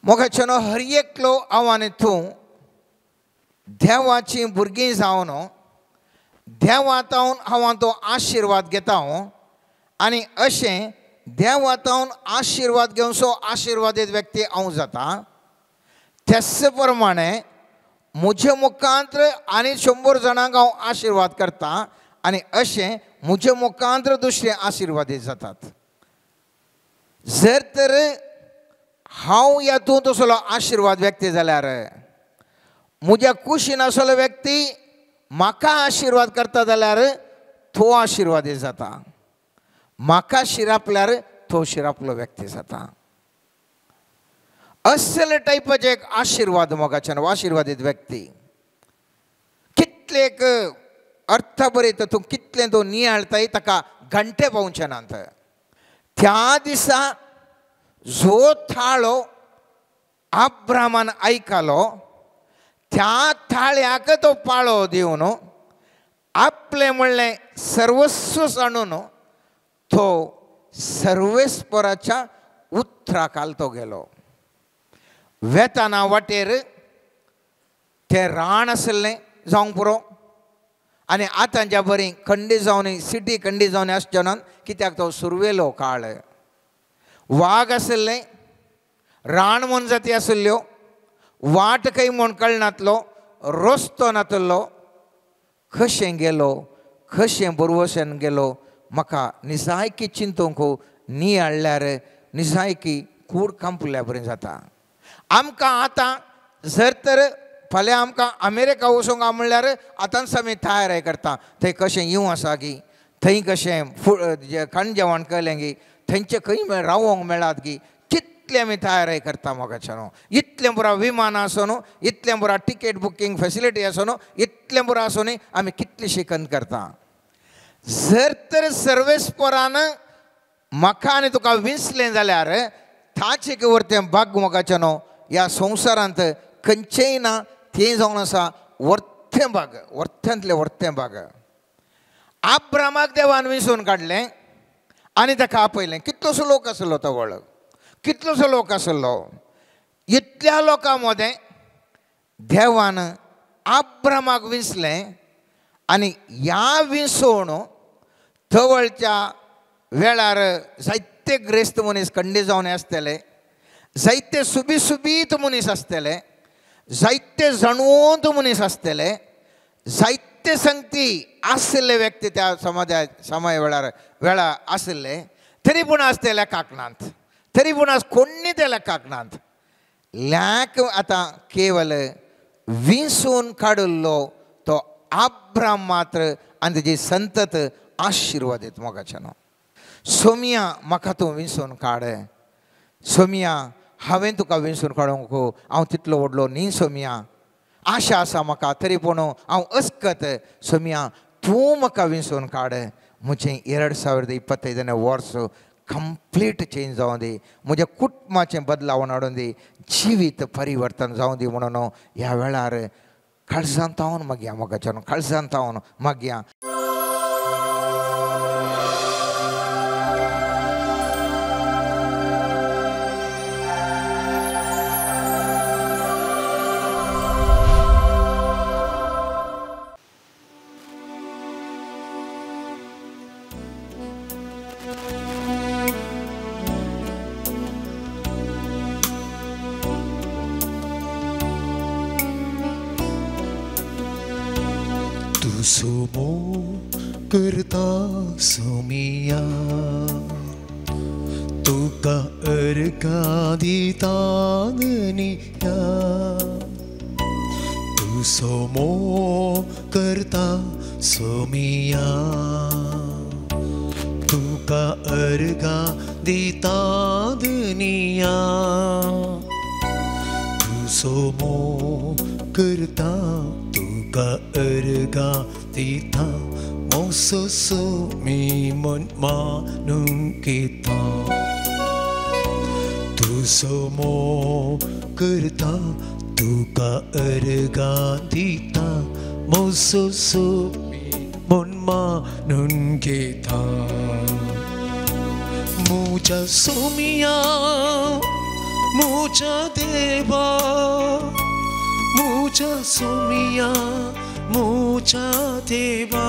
मोगाचेनो हर एकलो आव्हान तूं देवाची भुरगीं जावन देवातावन हांव तो आशिर्वाद घेता आनी अशें देवातावन आशिर्वाद घेवन सो आशिर्वादीत व्यक्ती हांव जाता त्याच प्रमाणे म्हजे मुखांतर आनी 100 जाणांक हांव आशिर्वाद करता आनी अशें म्हजे मुखांतर दुसरे आशिर्वादीत जातात. जर तर हांव ह्यातून तसलो आशिर्वाद व्यक्ती जाल्यार म्हज्या कुशीन आसलो व्यक्ती म्हाका आशिर्वाद करता जाल्यार तो आशिर्वादीत जाता. म्हाका शिरापल्यार तो शिरापलो व्यक्ती जाता. असले टायपाचे एक आशिर्वाद मोगाच्यान आशिर्वादीत व्यक्ती कितले एक अर्थ बरयता तूं कितले तो नियाळताय ताका घंटे पावचे नात. त्या दिसा जो थाळो अब्रामान आयकलो त्या थाळ्याक तो पाळो दिवन आपले म्हणलें सर्वस्व सांडून तो सर्वेस्पराच्या उतराकाल तो गेलो. वेताना वाटेर ते रान आसलें जावंक पुरो आनी आतां ज्या बरी खंडी जावन सिटी खंडी जावन आसचे ना कित्याक तो सुरवेलो काळ. वाग आसले रान म्हूण जाती आसल्यो वाट खंय म्हूण कळनातलो रस्तो नातलो कशें गेलो कशें बरोवशेन गेलो म्हाका निजायकी चिंतूंक न्ही हाडल्यार निजायकी कूड कांपल्या बरें जाता. आमकां आतां जर तर फाल्यां आमकां अमेरिका वचूंक म्हणल्यार आतांच आमी तयारी करता. थंय कशें येवं आसा गी थंय कशें खाण जेवण केलें गी थंयचे खंय रावोंक मेळात गी कितले आमी तयारी करता मोगाच्यान. इतलें बरो विमान आसून इतलें बरो टिकेट बुकींग फेसिलिटी आसून इतलें बरो आसून आमी कितली शिकन करता. जर तर सर्वेस्परान म्हाका आनी तुका विंसलें जाल्यार ताचे वरतें भाग मोगाच्यान ह्या संवसारांत खंयचेय ना तें जावन आसा वर्तें भाग वर्त्यांतलें वर्तें भाग. अब्रामाक देवान विंसून काडलें आनी ताका आपयलें. कितलोसो लोक आसलो तो वळख कितलोसो लोक आसलो. इतल्या लोकां मदें देवान अब्रामाक विंसलें आनी ह्या विंसोवन थवळच्या वेळार जायते ग्रेस्त मनीस खंडी जावन आसतले जायते सुबीत मनीस आसतले जायते जाणवंत मनीस आसतले जायते संगती आसले व्यक्ती त्या समय वेळा आसले तरी पूण आज ते लेखाक नात. तरी पूण आज कोणी ते लेखाक नात. लॅक आतां केवल विंसून काडिल्लो तो अब्राम मात्र आनी तेजी संतत आशिर्वादीत मोगाच्यान. सोमिया म्हाका तूं विंसून काड. सोमिया हांवें तुका विंसून काडूंक हांव तितलो व्हडलो न्ही. सोमिया आशा आसा म्हाका तरी पूण हांव अस्कत. सोमिया तूं म्हाका विंसून काड. म्हजें 2025 वर्स कंप्लीट चेंज जावं दी. म्हज्या कुटुंबाचें बदलावण हाडून दी. जिवीत परिवर्तन जावं दी म्हणून ह्या वेळार काळजांत हांव मागया मोगाच्यान काळजांत हांव मागया. Sumo करता सोमिया तुका अर्घा दितानिया तू सोमो करता सोमिया तुका अर्घा दितानिया तू सोमो करता तुका अर्घा दिता मोसोसो mi mon manung kita tu somo kerta tuka erga dita mososo mi mon manung kita muja sumia मुझा देवा मुझा सोमिया मुझा देवा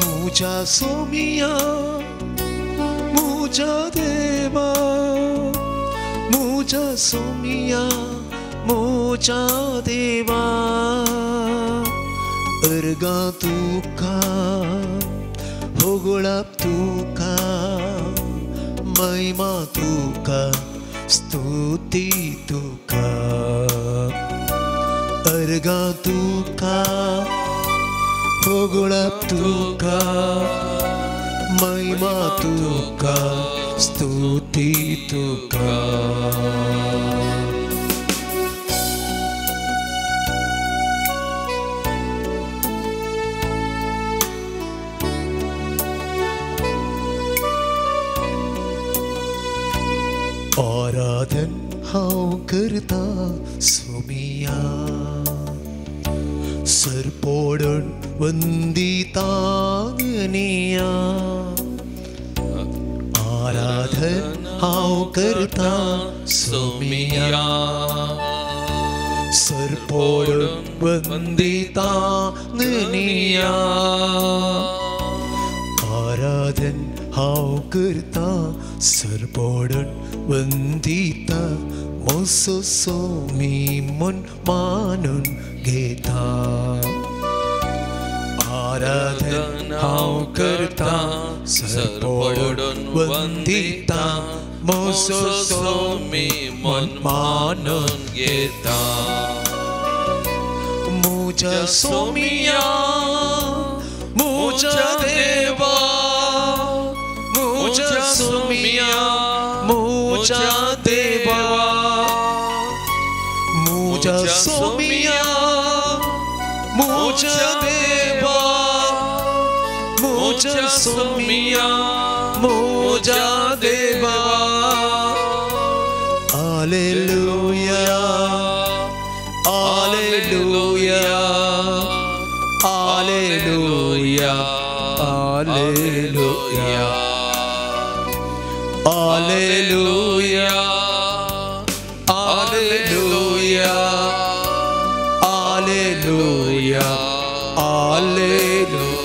मुझा सोमिया मुझा देवा मुझा सोमिया मुझा देवा अर्गा तुका होगोळा तुका महिमा तुका स्तुती तुका अर्गा तुका होगोळा तुका महिमा तुका स्तुती तुका आराधन हांव करता सोमिया सरपोडून वंदिता निया आराधन हांव करता सोमिया सरपोडून वंदिता निया आराधन हांव करता सरपोडून वंदिता मोसो सोमी मन मानून घेता आराधन हांव करता सरपोडून वंदिता मोसो सोमी मन मानून घेता मुझा सोमिया मुझा देवा मुझा सोमिया मुझा देवा मुझा सोमिया मुझा देवा मुझा सोमिया मुझा देवा hallelujah hallelujah hallelujah hallelujah Alleluia, Alleluia, Alleluia, Alleluia.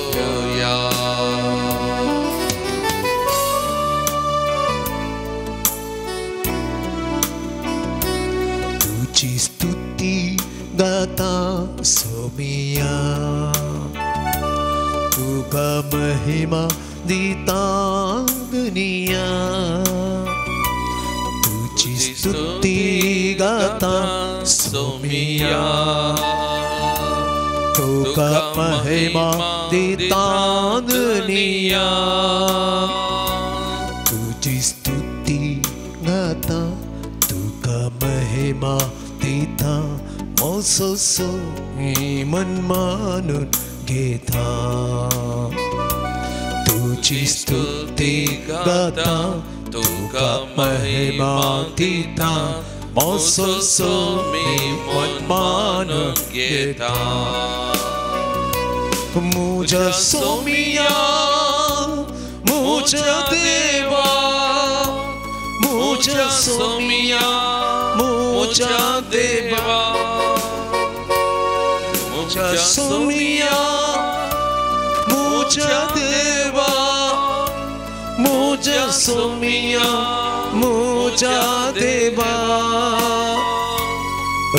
तुझी स्तुति गाता सोमिया तुका महिमा दीता दुनिया तुझी स्तुति गाता सोमिया तुका महिमा दीता दुनिया तुझी स्तुति गाता तुका महिमा दीता मोसो सोमी मन मानून घेता तुझी स्तुति गाता तुका महिमा दीता मोसो सोमी मन मानून घेता मुझा सोमिया मुझा देवा मुझा सोमिया मुझा देवा मुझा सोमिया मुझा देवा मुझा सोमिया मुझा देवा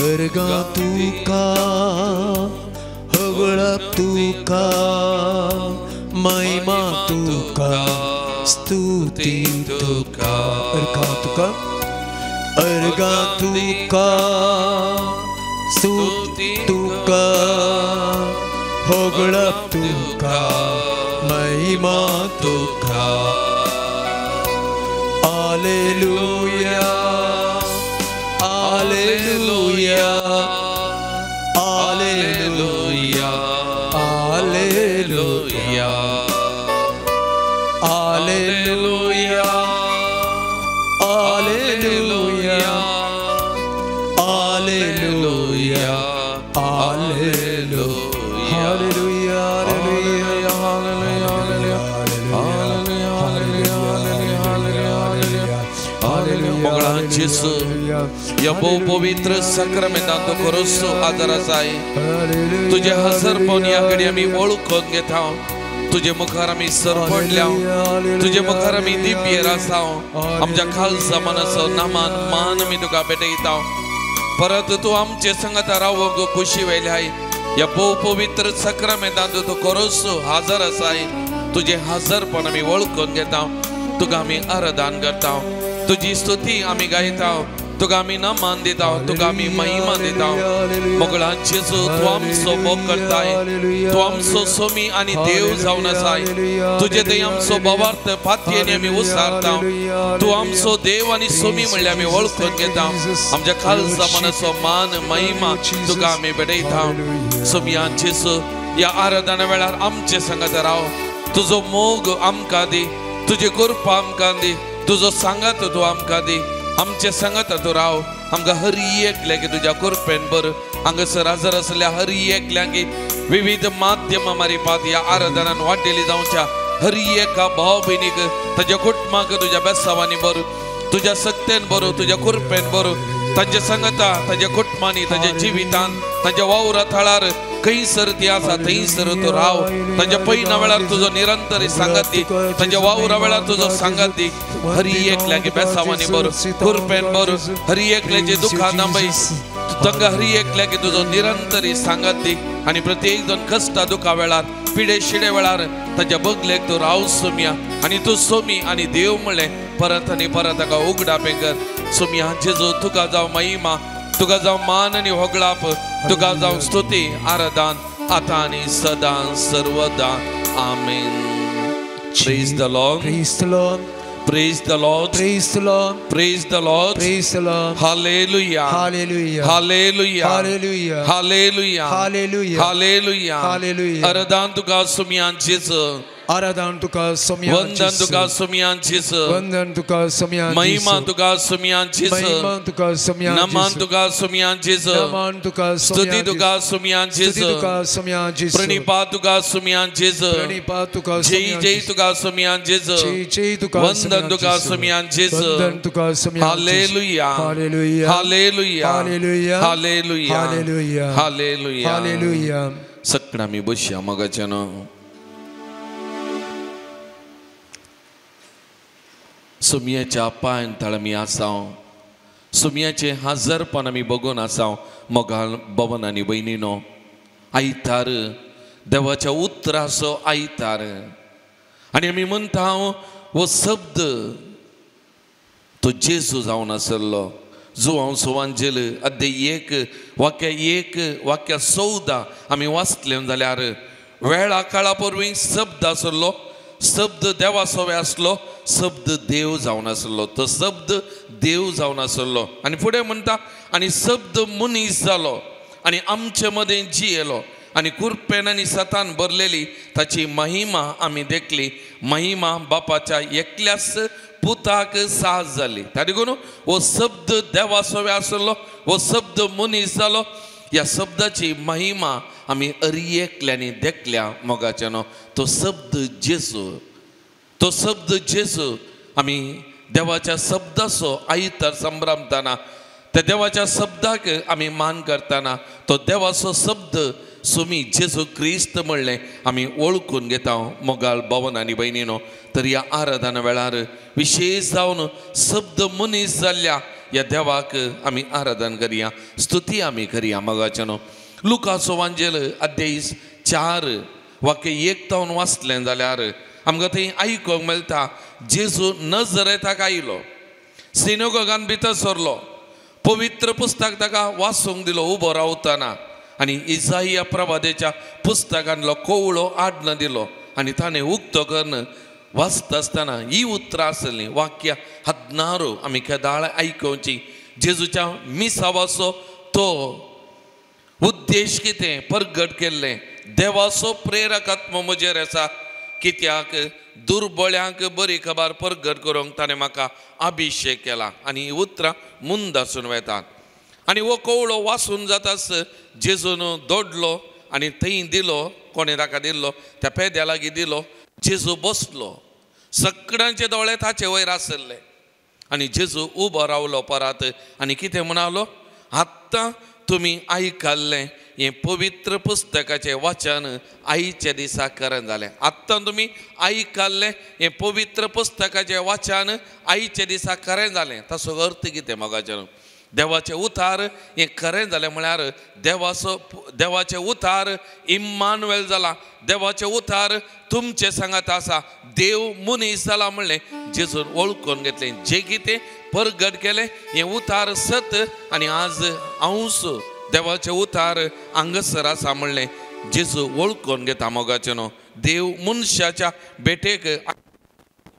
अर्गा तुका होगळा तुका महिमा तुका स्तुती तुका अर्गा तुका स्तुती तुका होगळा तुका महिमा तुका Alleluia, Alleluia, Alleluia, Alleluia, Alleluia, Alleluia, Alleluia, Alleluia, Alleluia, Alleluia, Alleluia, Alleluia, Alleluia, Alleluia, जेसू या बहु पवित्र साक्रामेंटान तो खरोच आदार आसाय तुझे हजरपण या घडी आमी वळखून घेता तुझे मुखार आमी सरपडल्या तुझे मुखार आमी दिव्य आसाव आमच्या खालसा मनाचो नामान मान आमी तुका भेटयता परत तू आमचे संगत राव खुशी वेल्याय या बहु पवित्र साक्रामेंटान तो खरोच हजर आसाय तुझे हजरपण आमी वळखून घेता तुका आमी आराधन करता तुझी स्तुती आमी गायता तुका आमी नामान दिता तुका आमी महिमा दिता मोगळांचे तू आमचो मोग करताय तू आमचो सोमी आनी देव जावन आसाय तुझे ते आमचो बवार्थ पातयेनी आमी उसारता तू आमचो देव आनी सोमी म्हणल्यार आमी वळखून घेता आमच्या खालसा मनाचो मान महिमा तुका आमी भेटयता सोमयांचे या आराधना वेळार आमचे संगत राव तुजो मोग आमकां दी तुजी कृपा आमकां दी तुजो सांगात तू आमकां दी आमचे संगत तू राव आमकां हर एकल्याक तुज्या कृपेन बर हांगासर हजर आसल्या हर एकल्याक विविध माध्यमां मारिपात ह्या आराधनान वाटेली जावच्या हर एका भाव भयणीक ताच्या कुटुंबाक तुज्या बेसांवांनी बर तुज्या सक्तेन बर तुज्या कृपेन बर तांच्या संगता ताच्या कुटुंबांनी ताच्या जिवितान तांच्या वावरा थळार खंयसर ती आसा थंयसर तू राव तांच्या पैना वेळार तुजो निरंतर सांगत दी तांच्या वावरा वेळार तुजो सांगत दी हर एकल्याक बेसांवांनी बर कृपेन बर हर एकल्याचे दुखां नांबय तांकां हर एकल्याक तुजो निरंतर सांगत दी आनी प्रत्येक जण कश्टा दुखा वेळार पिडे शिडे वेळार ताच्या बगलेक तू राव सोम्या आनी तू सोमी आनी देव म्हणलें परत आनी परत ताका उगडापे कर सोम्या जेजू तुका जावं महिमा तुका जावं मान आनी होगळाप तुका जावं स्तुती आराधन आतां आनी सदां सर्वदा आमेन praise the Lord Praise the Lord. Praise the Lord. Praise the Lord. Praise the Lord. Praise the Lord. Hallelujah. Hallelujah. Hallelujah. Hallelujah. Hallelujah. Hallelujah. Hallelujah. Hallelujah. Aradan tuka sumyan Jesus. Aradan tuka somyan Vandan tuka sumyan Jesus. Vandan tuka somyan Mahima tuka sumyan Jesus. Mahima tuka somyan Naman tuka sumyan Jesus. Naman tuka somyan Stuti tuka sumyan Jesus. Stuti tuka somyan Jesus. Pranipat tuka sumyan Jesus. Pranipat tuka Jai Jai tuka sumyan Jesus. Jai Jai tuka Vandan tuka sumyan Jesus. Vandan tuka somyan Hallelujah. Hallelujah. Hallelujah. Hallelujah. Hallelujah. Hallelujah. Hallelujah. Hallelujah. Sakna mi bosya magachano. सुमयाच्या पांय तळमी आसाव सुमयाचे हजरपण आमी बघून आसाव मोगाळ भवन आनी भयणीनो आयतार देवाच्या उतराचो आयतार आनी आमी म्हणटा हो शब्द तो जेजू जावन आसलो जो हांव सुवांजेल अध्याय 1 वाक्य 14 आमी वाचले जाल्यार वेळा काळा परवीं शब्द आसलो शब्द देवाचो आसलो शब्द देव जावन आसलो तो शब्द देव जावन आसलो आनी फुडें म्हणटा आनी शब्द मनीस जालो आनी आमचे मदें जियेलो आनी कुरपेन आनी सतान भरलेली ताची महिमा आमी देखली महिमा बापाच्या एकल्याच पुताक साज जाली तारीखून हो शब्द देवाचो आसलो हो शब्द मनीस जालो या शब्दाची महिमा आमी एकल्यांनी देखल्या मोगाच्यानो तो शब्द जेजू आमी देवाच्या शब्दाचो आयतार संभ्रमताना त्या देवाच्या शब्दाक आमी मान करताना तो देवाचो शब्द सुमी जेजू क्रिस्त म्हणलें आमी वळखून घेता मोगाळ भवन आनी भयणीनो तर ह्या आराधना वेळार विशेश जावन शब्द मनीस जाल्ल्या ह्या देवाक आमी आराधन करया स्तुती आमी करया मोगाच्यानो लुकाचो वांजेल अध्याय 4 वाक्य 1 तावन वाचलें जाल्यार आमकां थंय आयकूंक मेळटा जेजू नजरेताक आयलो सिनेगोगान भितर सरलो पवित्र पुस्तक ताका वाचूंक दिलो उबो रावतना आनी इसाइया प्रवादेच्या पुस्तकांतलो कोवळो आडन दिलो आनी ताणें उक्तो करून वाचता आसतना ही उतरां आसलीं वाक्य 16 आमी केदाळ आयकुची जेजूच्या मिसावाचो तो उद्देश कितें परगट केल्लें देवाचो प्रेरक आत्मो म्हजेर आसा कित्याक दुर्बळ्यांक बरी खबर परगट करूंक ताणें म्हाका अभिशेक केला आनी ही उतरां मुंदासून वेतात आनी हो कोवळो वाचून जाताच जेजून दोडलो आनी थंय दिलो कोणें ताका दिल्लो त्या पेद्या लागीं दिलो जेजू बसलो सगळ्यांचे दोळे ताचे वयर आसले आणि जेजू उबो रावलो परत आनी कितें म्हणालो, आत्तां तुमी आयकल्लें हें पवित्र पुस्तकाचें वचन आयच्या दिसा खरें जालें. आत्तां तुमी आयकल्लें हें पवित्र पुस्तकाचें वचन आयच्या दिसा खरें जालें. ताचो अर्थ कितें मोगाचें? देवाचें उतार हें खरें जालें म्हळ्यार देवाचें उतार इम्मानुएल जाला. देवाचें उतार तुमचे सांगात आसा. देव मनीस जाला म्हणलें जेजून वळखून घेतलें. जें कितें परगट केलें हें उतार सत आनी आज अंश देवाचें उतार हांगासर आसा म्हणलें जेजू वळखून घेता मोगाचें न्हू. देव मनशाच्या बेटेक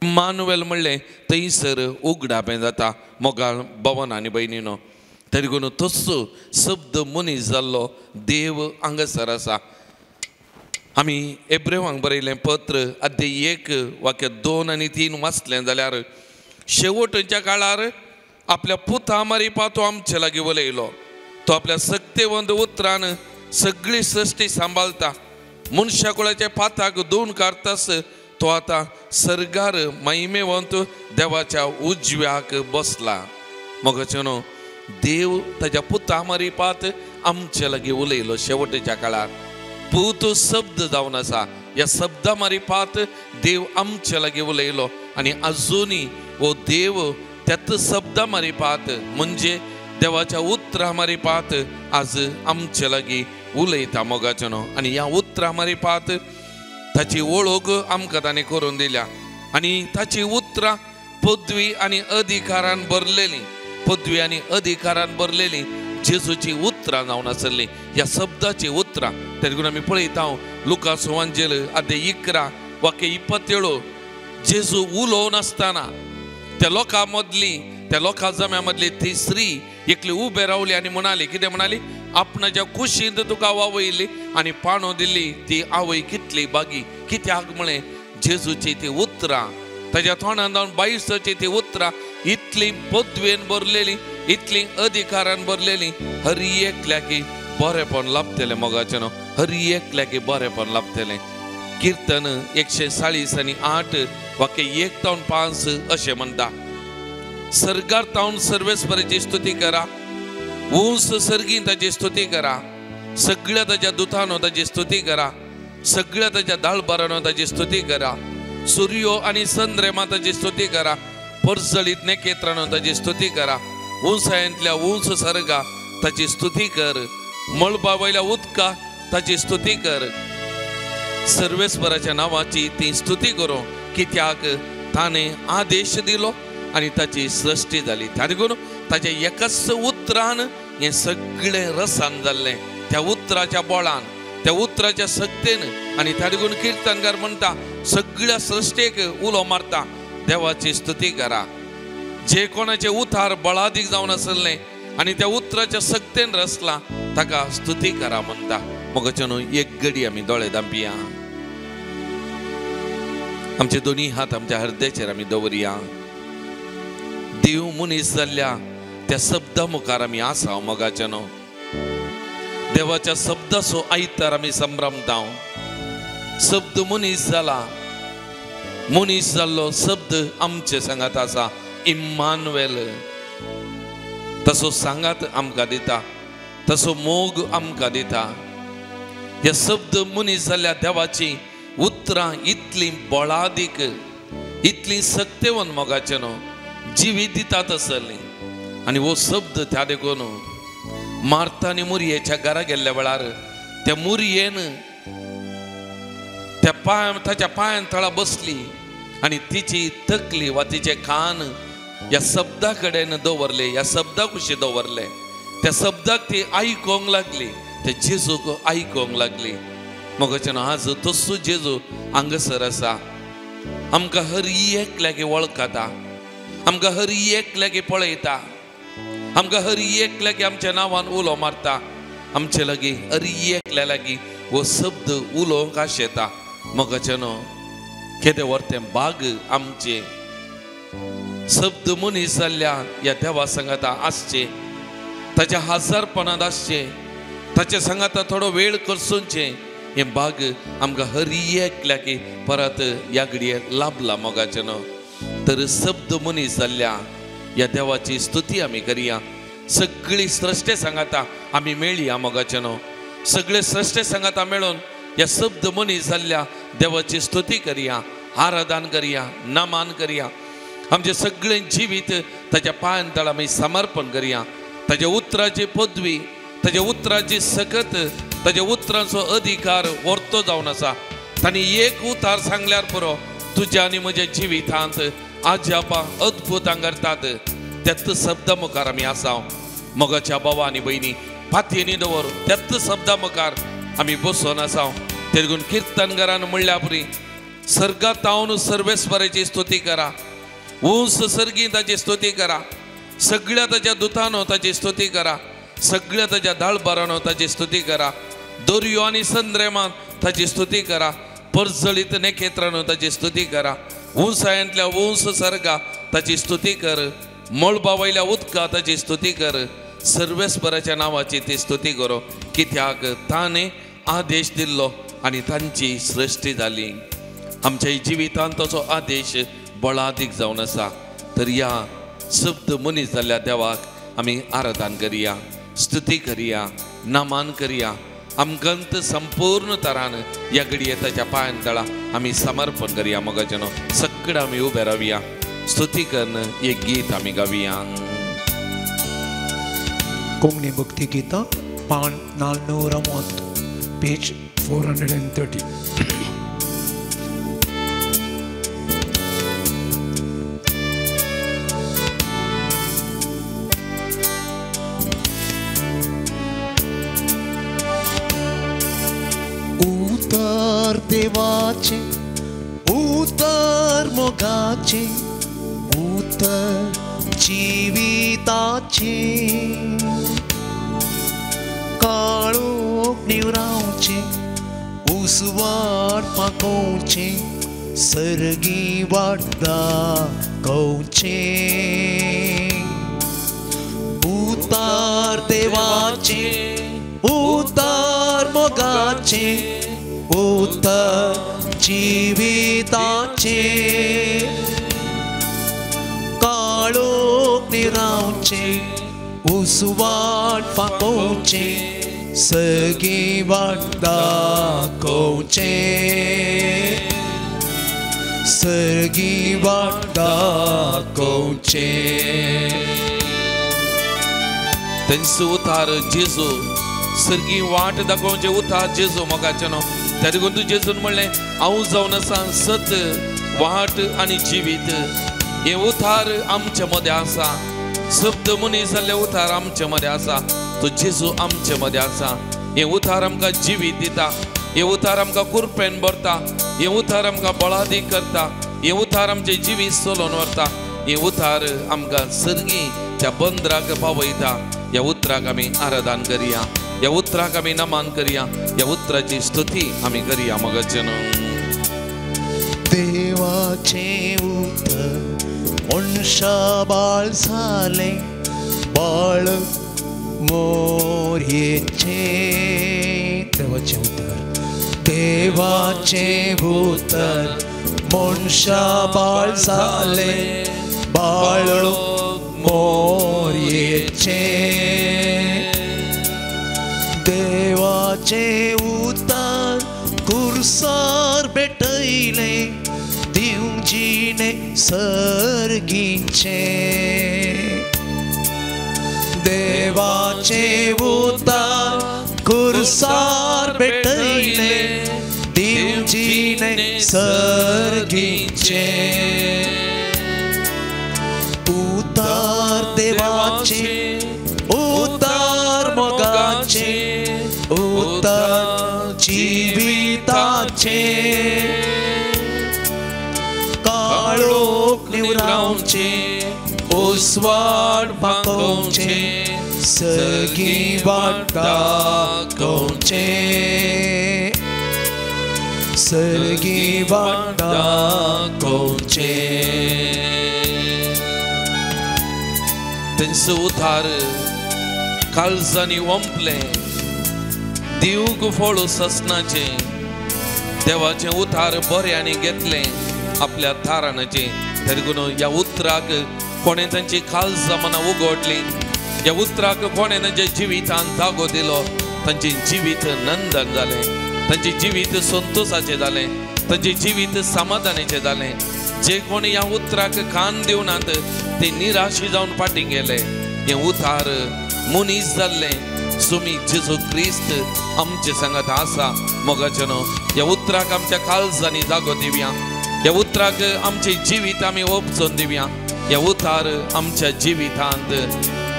इम्मानुएल म्हणलें थंयसर उगडापें जाता मोगाळ भवन आनी भयणीनो. तरी करून तसो शब्द मनीस जाल्लो देव हांगासर आसा. आमी एब्रेवांक बरयलें पत्र अध्याय 1 वाक्य 2 आनी 3 वाचलें जाल्यार शेवटच्या काळार आपल्या पुता मारिपा तो आमचे लागीं उलयलो. तो आपल्या सक्तेवंत उतरान सगळी सृश्टी सांबाळटा. मनशा कुळाच्या पाताक धुवन काडतास तो आतां सर्गार महिमेवंत देवाच्या उजव्याक बसला. मोगाचें न्हू, देव ताच्या पुता मारिपात आमचे लागीं उलयलो शेवटच्या काळार. पूत शब्द जावन आसा. ह्या शब्दा मारिपात देव आमचे लागीं उलयलो आनी आजुनी हो देव त्याच शब्दा मारिपात म्हणजे देवाच्या उतरा मारिपात आज आमचे लागीं उलयता मोगाचें न्हू. आनी ह्या उतरा मारिपात ताची वळख आमकां ताणें करून दिल्या. आनी ताची उतरां पदवी आनी अधिकारान भरलेलीं, पदवी आनी अधिकारान भरलेलीं जेजूची उतरां जावन आसली. ह्या शब्दाची उतरां तरी करून आमी पळयता लुका सुवांजेल अध्याय 11 वाक्य 27 जेजू उलोवन आसतना त्या लोकां मदली त्या लोकां जम्या मदली ती स्त्री एकली उबे रावली आनी म्हणाली, कितें म्हणाली, आपणाच्या कुशींत तुका वावयली आनी पाणो दिली ती आवय कितली बागी. कित्याक म्हळें जेजूची ती उतरां ताच्या तोंडान जावन बायसाची ती उतरां इतली पदवेन भरलेली, इतली अधिकारान भरलेली, हर एकल्याकी बरेपण लाभतलें मोगाचें न्हू. हर एकल्याकी बरेपण लाभतलें. कीर्तन 140 आनी 8 वाक्य 1 तावन 5 अशें म्हणटा, सर्गार तावन सर्वेस्वराची स्तुती करा, उंच सर्गीन ताची स्तुती करा, सगळ्या ताच्या दुतानो ताची स्तुती करा, सगळ्या ताच्या दाळबारानो ताची स्तुती करा, सूर्यो आनी चंद्रमा ताची स्तुती करा, परसळीत नेकेत्रानो ताची स्तुती करा, उंचायेंतल्या उंच सर्गा ताची स्तुती कर, मळबा वयल्या उदका ताची स्तुती कर. सर्वेस्वराच्या नावाची ती स्तुती करूं कित्याक ताणें आदेश दिलो आनी ताची सृश्टी जाली. ताका ताच्या एकाच उतरान हें सगळें रसान जाल्लें. त्या उतराच्या बळान, त्या उतराच्या सक्तेन. आनी ताका कीर्तनकार म्हणटा सगळ्या सृश्टेक उलो मारता देवाची स्तुती करा. जे कोणाचे उतार बळादीक जावन आसलें आनी त्या उतराच्या सक्तेन रसला ताका स्तुती करा म्हणटा. मोगाचें न्हू, एक घडी आमी दोळे धांपया, आमचे दोनी हात आमच्या हृदयाचेर आमी दवरया. देव मनीस जाल्ल्या त्या शब्दा मुखार आमी आसा मोगाचें न्हू. देवाच्या शब्दाचो आयतार आमी संभ्रमता. शब्द मनीस जाला, मनीस जाल्लो शब्द आमचे सांगात आसा इम्मानुएल. तसो सांगात आमकां दिता, तसो मोग आमकां दिता. ह्या शब्द मनीस जाल्ल्या देवाची उतरां इतली बळादीक, इतली सक्तेवन मोगाचें न्हू, जिवीत दितात आसली. आनी हो शब्द त्या देखून मार्था आनी मुरयेच्या घरा गेल्ल्या वेळार त्या मुरयेन ताच्या पांयां तळा बसली आनी तिची तकली वा तिचे कान ह्या शब्दा कडेन दवरले, ह्या शब्दा कुशी दवरले. त्या शब्दाक ती आयकोंक लागली, त्या जेजूक आयकोंक लागली. मोगाचें न्हू, आज तसो जेजू हांगासर आसा. आमकां हर एकल्याकी वळखता, आमकां हर एकल्याकी पळयता, आमकां हर एकल्याकी आमच्या नांवान उलो मारता. आमचे लागीं हर एकल्या लागीं हो शब्द उलोवंक आशेता. मोगाचें न्हू, केदें व्हरतें बाग आमचे शब्द मनीस जाल्ल्या ह्या देवा सांगाता आसचे, ताच्या हजारपणांत आसचे, ताच्या सांगाता थोडो वेळ करचोचे. हें बाग आमकां हर एकल्याकी परत ह्या घडये लाभला मोगाचें न्हू. तर शब्द मनीस जाल्ल्या या देवाची स्तुती आम्ही करूया. सगळी सृष्टी सांगाता आम्ही मेळया मोगाचेनो. सगळे सृष्टी सांगाता मेळून या शब्द मनीस जाल्ल्या देवाची स्तुती करूया, आराधन करूया, नामान करूया. आमचे सगळे जिवीत ताच्या पांय तळ आमी समर्पण करूया. ताच्या उतराची पदवी, ताच्या उतराची सकत, ताच्या उतराचो अधिकार वर्तो जावन आसा. तांणी एक उतार सांगल्यार पुरो, तुज्या आनी म्हज्या जिवितांत आजापा अद्भुतां करतात. त्यात शब्दा मुखार आमी आसा. मोगाच्या भावा आनी भयणी फातयेनी दवर त्यात शब्दा मुखार आमी बसून आसा. तेगून कीर्तनकारान म्हणल्या पुरी, सर्गात तावन सर्वेस्वराची स्तुती करा, उंच सर्गी ताची स्तुती करा, सगळ्या ताच्या दुतानो ताची स्तुती करा, सगळ्या ताच्या दाळबारानो ताची स्तुती करा, दर्यो आनी संद्रेमान ताची स्तुती करा, परजळीत नेखेत्रानो ताची स्तुती करा, उंचायंतल्या उंच सर्गा ताची स्तुती कर, मळबा वयल्या उदका ताची स्तुती कर. सर्वेस्वराच्या नावाची ती स्तुती करो, कित्याक ताणें आदेश दिल्लो आनी तांची सृश्टी जाली. आमच्या जिवितांत तसो आदेश बळादीक जावन आसा. तर या शब्द मनीस जाल्ल्या देवाक आमी आराधन करुया, स्तुती करुया, नामान करुया. आमकांत संपूर्ण तरान या घडये ताच्या पांय तळा आमी समर्पण करुया. मोगाचेनो सगळे आमी उबे रावया, स्तुती करन एक गीत आमी गावया. कोंकणी भक्ती गीतां पान 430 पेज 430. उतर देवाचे, उतर मोगाचे, उतर जिविताचे, काळोख निवरावचे, उसवाड पाकोवचे, सर्गी वाट दाखोवचे. उतर देवाचे, उतर मोगाचे, उतर जिविताचे, काळोख निरावचे, उसवाट पाकोवचे, सगी वाट दाखोवचे, सर्गी वाट दाखोवचे. तेंचो उतार जेजू, सर्गी वाट दाखोवचे उतार जेजू. मोगाचेनो त्या देखून तू जेजून म्हणलें, हांव जावन आसा सत, वाट आनी जिवीत. हे उतार आमचे मदें आसा. शब्द मनीस जाल्ले उतार आमचे मदें आसा. तो जेजू आमचे मदें आसा. हे उतार आमकां जिवीत दिता. हे उतार आमकां कुरपेन भरता. हे उतार आमकां बळादीक करता. हे उतार आमचे जिवीत चलोवन व्हरता. हे उतार आमकां सर्गी त्या बंदराक पावयता. ह्या उतराक आमी आराधन करुया, ह्या उतराक आमी नमान करुया, ह्या उतराची स्तुती आमी करुया. मोगाचेनो देवाचे उतर मनशा बाळ जाले, बाळ मोरयेचे. देवाचे उतर, देवाचे उतर मनशा बाळ जाले, बाळ मोरयेचे. देवाचे उतर कुर्सार भेटयले, दिवजीने सर्गीचे. देवाचे उतर कुर्सार भेटयले, दिवजीने सर्गीचे. उतार देवाचे, उतार मोगाचे, उतार जिविताचे, काळोख निवरावचे, उसवाड पाकोवचे, सगी वाट दाखोवचे, सर्गी वाट दाखोवचे. तेंचो उतार काळजांनी ओंपले, दिवक फळ ससनाचे. देवाचे उतार बऱ्यानी घेतले आपल्या थारानाचे. तेगून ह्या उतराक कोणे तांची खालसा मनां उगडली ह्या उतराक कोणे तांच्या जिवितान जागो दिलो तांचे जिवीत नंदन जालें तांचे जिवीत संतोषाचें जालें तांचे जिवीत समाधानाचें जालें जे कोण ह्या उतराक कान दिवनात ते निराशी जावन फाटीं गेले हे उतार मनीस जाल्लें सुमी जेजू क्रिस्त आमचे सांगात आसा मोगाचेनो ह्या उतराक आमच्या काळजांनी जागो दिवया ह्या उतराक आमचे जिवीत आमी ओपचोन दिवया ह्या उतार आमच्या जिवितांत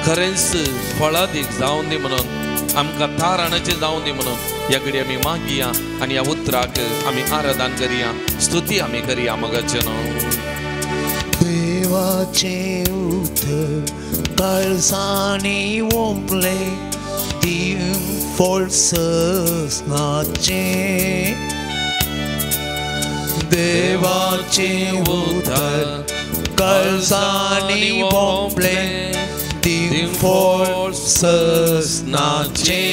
खरेंच फळादीक जावन दी म्हणून आमकां तारणाचें जावन दी म्हणून ह्या घडये आमी मागया आनी ह्या उतराक आमी आराधन करया स्तुती आमी करया मोगाचेनो देवाचे उतर काळजांनी ओंपले दिवफळ ससनाचे देवाचे उतर काळजांनी ओंपले दिवफळ ससनाचे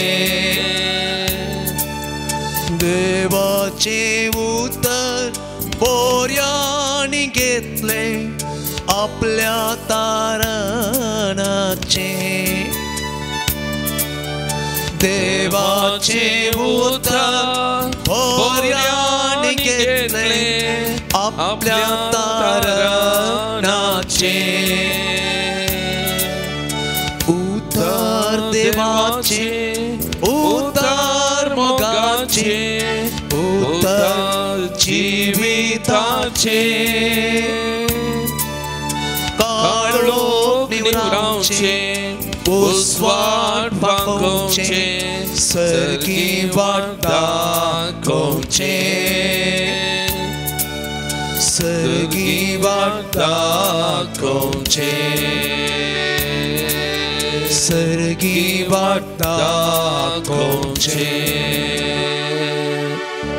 देवाचे उतर बोऱ्यांनी घेतले आपल्या तारणाचे देवाचे उतर बोऱ्यांनी घेतले आपल्या तारणाचे उतर देवाचे उतर मोगाचे उतर जिविताचे काळोख निवरावचे उस्वाट पांगोवचे सर्गी वाट दाखोवचे सर्गी वाट दाखोवचे सर्गी वाट दाखोवचे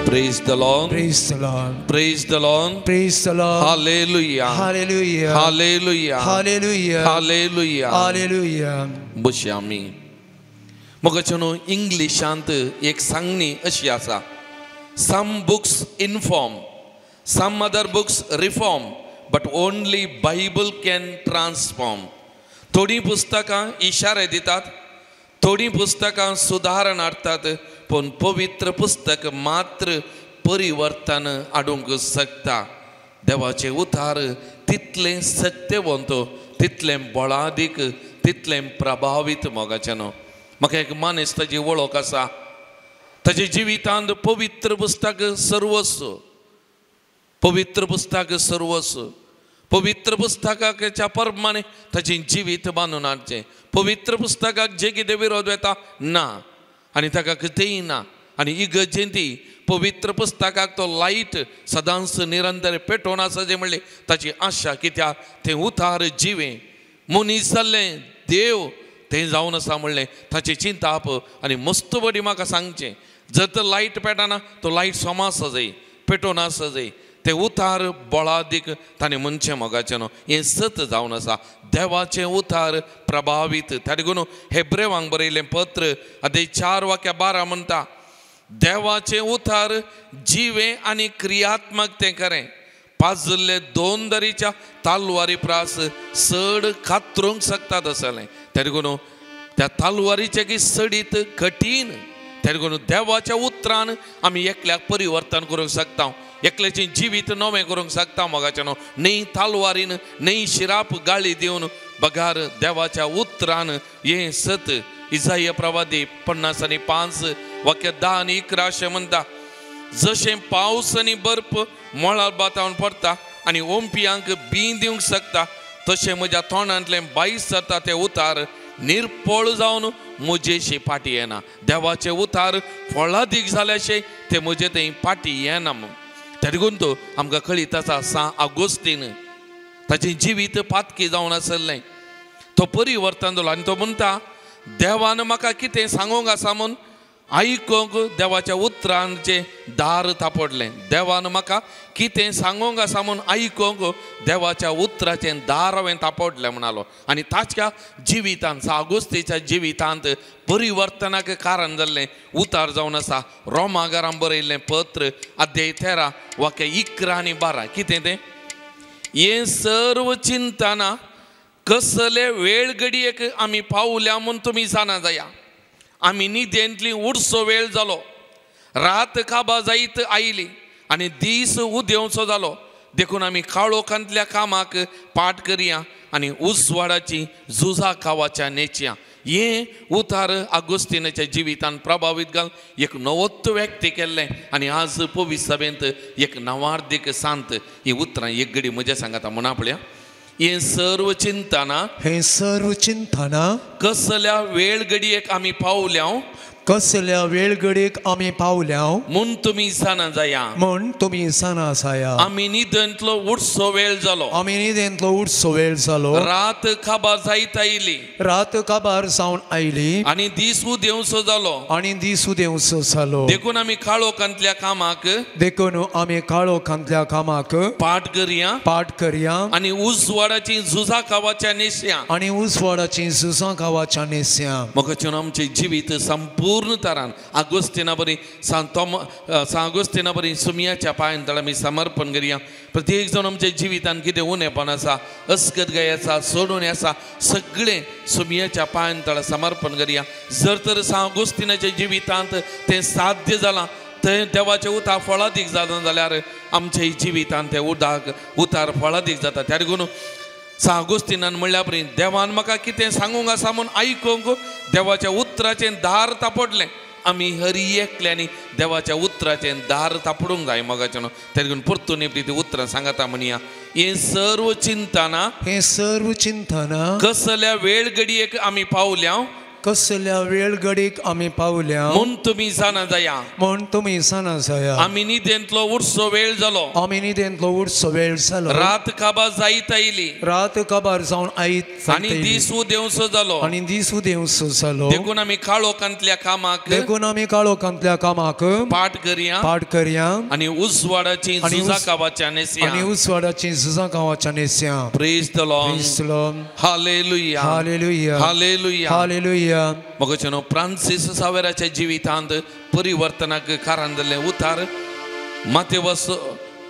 Praise the Lord. Praise the Lord. Praise the Lord. Praise the Lord. Hallelujah. Hallelujah. Hallelujah. Hallelujah. Hallelujah. Hallelujah. बशी आमी मोगाचेनो इंग्लिशांत एक सांगणी अशी आसा some books inform some other books reform but only Bible can transform थोडी पुस्तकां इशारे दितात थोडी पुस्तकां सुदारण हाडतात पण पवित्र पुस्तक मात्र परिवर्तन हाडूंक शकता देवाचे उतार तितलें सत्यवंत तितलें बळादीक तितलें प्रभावीत मोगाचेनो म्हाका एक मनीस ताची वळख आसा ताच्या जिवितांत पवित्र पुस्तक सर्वस्व पवित्र पुस्तक सर्वस्व पवित्र पुस्तकाच्या प्रमाणे ताचें जिवीत बांदून हाडचें पवित्र पुस्तकाक जे कितें विरोध येता ना आनी ताका कितेंय ना आनी इगर्जेन ती पवित्र पुस्तकाक तो लायट सदांच निरंतर पेटोवन आसा जें म्हणलें ताची आशा कित्याक तें उतार जिवें मनीस जाल्लें देव तें जावन आसा म्हणलें ताची चिंता आप आनी मस्त बडी म्हाका सांगचें जर तर लायट पेटना तो लायट सोमास जाय पेटोवन आसा जाय ते उतार बळादीक ताणें मनशें मोगाचें न्हू हें सत जावन आसा देवाचें उतार प्रभावीत त्या देखून हेब्रेवांक बरयलें पत्र अध्याय 4:12 म्हणटा देवाचें उतार जिवें आनी क्रियात्मक तें खरें पाजल्ले 2 दरीच्या तालवारी प्रास सड कातरूंक शकतात आसलें त्या देखून त्या तालवारीचे की सडीत कठीण त्या देखून देवाच्या उतरान आमी एकल्याक परिवर्तन करूंक शकता एकल्याचें जिवीत नवें करूंक शकता मोगाचें न्हू न्ही तालवारीन न्ही शिराप गाळी दिवन बगार देवाच्या उतरान हें सत इसाया प्रवादी 50:5 वाक्य 10 आनी 11 अशें म्हणटा जशें पावस आनी बर्फ मोळार बातावन पडटा आनी ओंपियांक बी दिवंक शकता तशें म्हज्या तोंडांतलें बायस जाता तें उतार निर्पळ जावन म्हजेशी फाटी येना देवाचें उतार फळादीक जाल्याशें तें म्हजे थंय फाटी येना त्या देखून तो आमकां कळीत आसा 6 ऑगस्टीन ताचें जिवीत पातकी जावन आसलें तो परिवर्तन जालो आनी तो म्हणटा देवान म्हाका कितें सांगूंक आसा म्हूण आयकोंक देवाच्या उतरांचें दार तापडलें देवान म्हाका कितें सांगूंक आसा म्हूण आयकोंक देवाच्या उतराचें दार हांवें तापडलें म्हणालो आनी ताच्या जिवितांत 6 ऑगस्टीच्या जिवितांत परिवर्तनाक कारण जाल्लें उतार जावन आसा रोमाकारांक बरयल्लें पत्र अध्याय 13 वाक्य 11 आनी 12 कितें तें हें सर्व चिंतना कसले वेळ घडयेक आमी पावल्या म्हूण तुमी जाणा जाया. आमी न्हिदेंतली उडसो वेळ जालो, रात काबा जायत आयली आनी दीस उदेवचो जालो. देखून आमी काळोखांतल्या कामाक पाट करया आनी उसवाडाची झुजा कावाच्या नेच्या. हे उतार आगोस्तिनाच्या जिवितान प्रभावीत घाल एक नवत्व व्यक्ती केल्लें आनी आज पवित्र सभेंत एक नवार्धीक सांत ही उतरां एक घडी म्हज्या सांगाता म्हणा पळया. हे सर्व चिंतना कसल्या वेळ घडयेक आमी पावल्या, कसल्या वेळ घडयेक आमी पावल्या म्हूण तुमी जाणा जाया. म्हूण तुमी जाणा जाया. आमी न्हिदेंतलो उडसो वेळ जालो, आमी न्हिदेंतलो उडसो वेळ जालो, रात काबार जायत आयली, रात काबार जावन आयली आनी दीस उदेवचो जालो. आनी दीस उदेवचो जालो. देखून आमी काळोखांतल्या कामाक देखून आमी काळोखांतल्या कामाक पाट करया आनी उसवाडाची झुजा कावाच्या नेस्या. आनी उसवाडाची झुजां कावाच्या नेस्या. मोगाचें आमचें जिवीत संपूर्ण तरान आगोस्तिना बरी आगोस्तिना बरी सुमियाच्या पांयां तळ आमी समर्पण करया. प्रत्येक जण आमच्या जिवितान कितें उणेपण आसा, अस्कतगाय आसा, सोडून आसा, सगळें सुमियाच्या पांयां तळ समर्पण करया. जर तर आगोस्तिनाच्या जिवितांत तें साध्य जालां, थंय देवाचें उतार फळादीक जाता जाल्यार आमच्या जिवितांत तें उतार फळादीक जाता. त्या देखून आगोस्तिनान म्हणल्या परी देवान म्हाका कितें सांगूंक आसा म्हूण आयकूंक देवाच्या उतराचें दार तापडलें. आमी हर एकल्यांनी देवाच्या उतराचें दार तापडूंक जाय मोगाचें न्हू. त्या देखून परतून ती उतरां सांगता म्हणया. हे सर्व चिंतना कसल्या वेळ घडयेक आमी पावल्या, कसल्या वेळ घडीक आमी पावल्या म्हूण तुमी जाणा जाया. म्हूण तुमी जाणा जाया. आमी न्हिदेंतलो उडसो वेळ जालो, आमी न्हिदेंतलो उडसो वेळ जालो, रात काबार जायत आयली, रात काबार जावन आयत आनी दीस उदेवचो जालो. आनी दीस उदेवचो जालो. देखून आमी काळोखांतल्या कामाक देखून आमी काळोखांतल्या कामाक पाट करया आनी उसवाडाची झुजां कावाच्या नेस्या. आनी उसवाडाची झुजां कावाच्या नेस्या. Praise the lord. Hallelujah, hallelujah, hallelujah, hallelujah. मोगाचें फ्रांसीस सावेराच्या जिवितांत परिवर्तनाक कारण जाल्लें उतार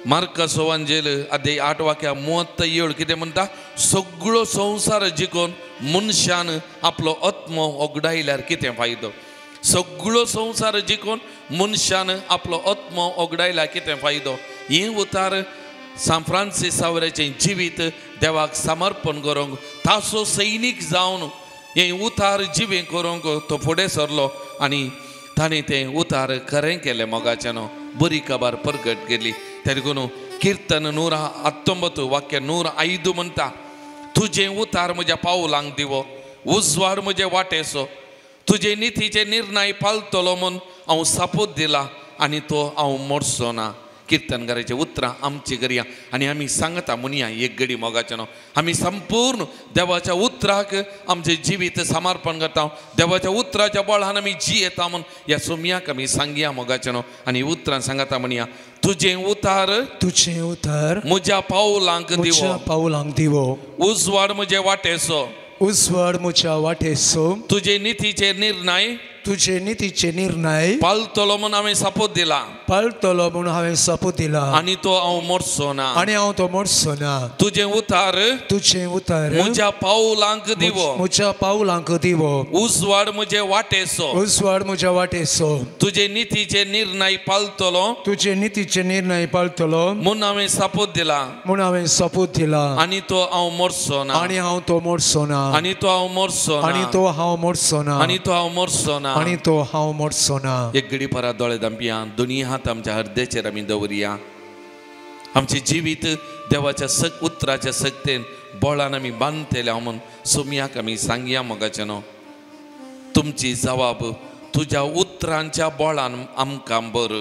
मार्कस वांजेल अध्याय 8 वाक्या 37 कितें म्हणटा, सगळो संवसार जिखून मनशान आपलो आत्मो ओगडायल्यार कितें फायदो. सगळो संवसार जिखून मनशान आपलो आत्मो ओगडायल्यार कितें फायदो. हें उतार सान फ्रांसीस सावेराचें जिवीत देवाक समर्पण करूंक, ताचो सैनीक जावन हे उतार जिवे करूंक तो फुडें सरलो आनी ताणें तें उतार खरें केलें. मोगाचें न्हू बरी खबर प्रगट केली. त्या देखून किर्तन 119 वाक्य 105 म्हणटा, तुजें उतार म्हज्या पावलांक दिवो, उजवाड म्हजे वाटेचो, तुजे नितीचे निर्णय पालतलो म्हूण हांव सापूत दिला आनी तो हांव मोडचो ना. किर्तनकाराचे उतरां आमची करया आनी आमी सांगता म्हणया एक घडी मोगाचें न्हू. आमी संपूर्ण देवाच्या उतराक आमचें जिवीत समर्पण करता. देवाच्या उतराच्या बळान आमी जियेता म्हूण ह्या सुमयाक आमी सांगया मोगाचें न्हू. आनी उतरां सांगता म्हणया, तुजें उतार म्हज्या पावलांक दिवो, उजवाड म्हजे वाटेचो, उजवाड म्हज्या वाटेचो, तुजे नितीचे निर्णय पालतलो म्हूण हांवें सापूत दिला, आनी तो हांव मोडचो ना. तुजें उतार म्हज्या पावलांक दिवो, उजवाड म्हजे वाटेचो, तुजे नितीचे निर्णय पालतलो म्हूण हांवें सापूत दिला, आनी तो हांव मोडचो ना. एक घडी परत दोळे धांपया, दोनी हात आमच्या हृदयाचेर आमी दवरया. आमचे जिवीत देवाच्या उतराच्या सक्तेन बोळान आमी बांदतेले हांव म्हूण सुमयाक आमी सांगया मोगाचें न्हू. तुमची जबाब तुज्या उतरांच्या बोळान आमकां बर,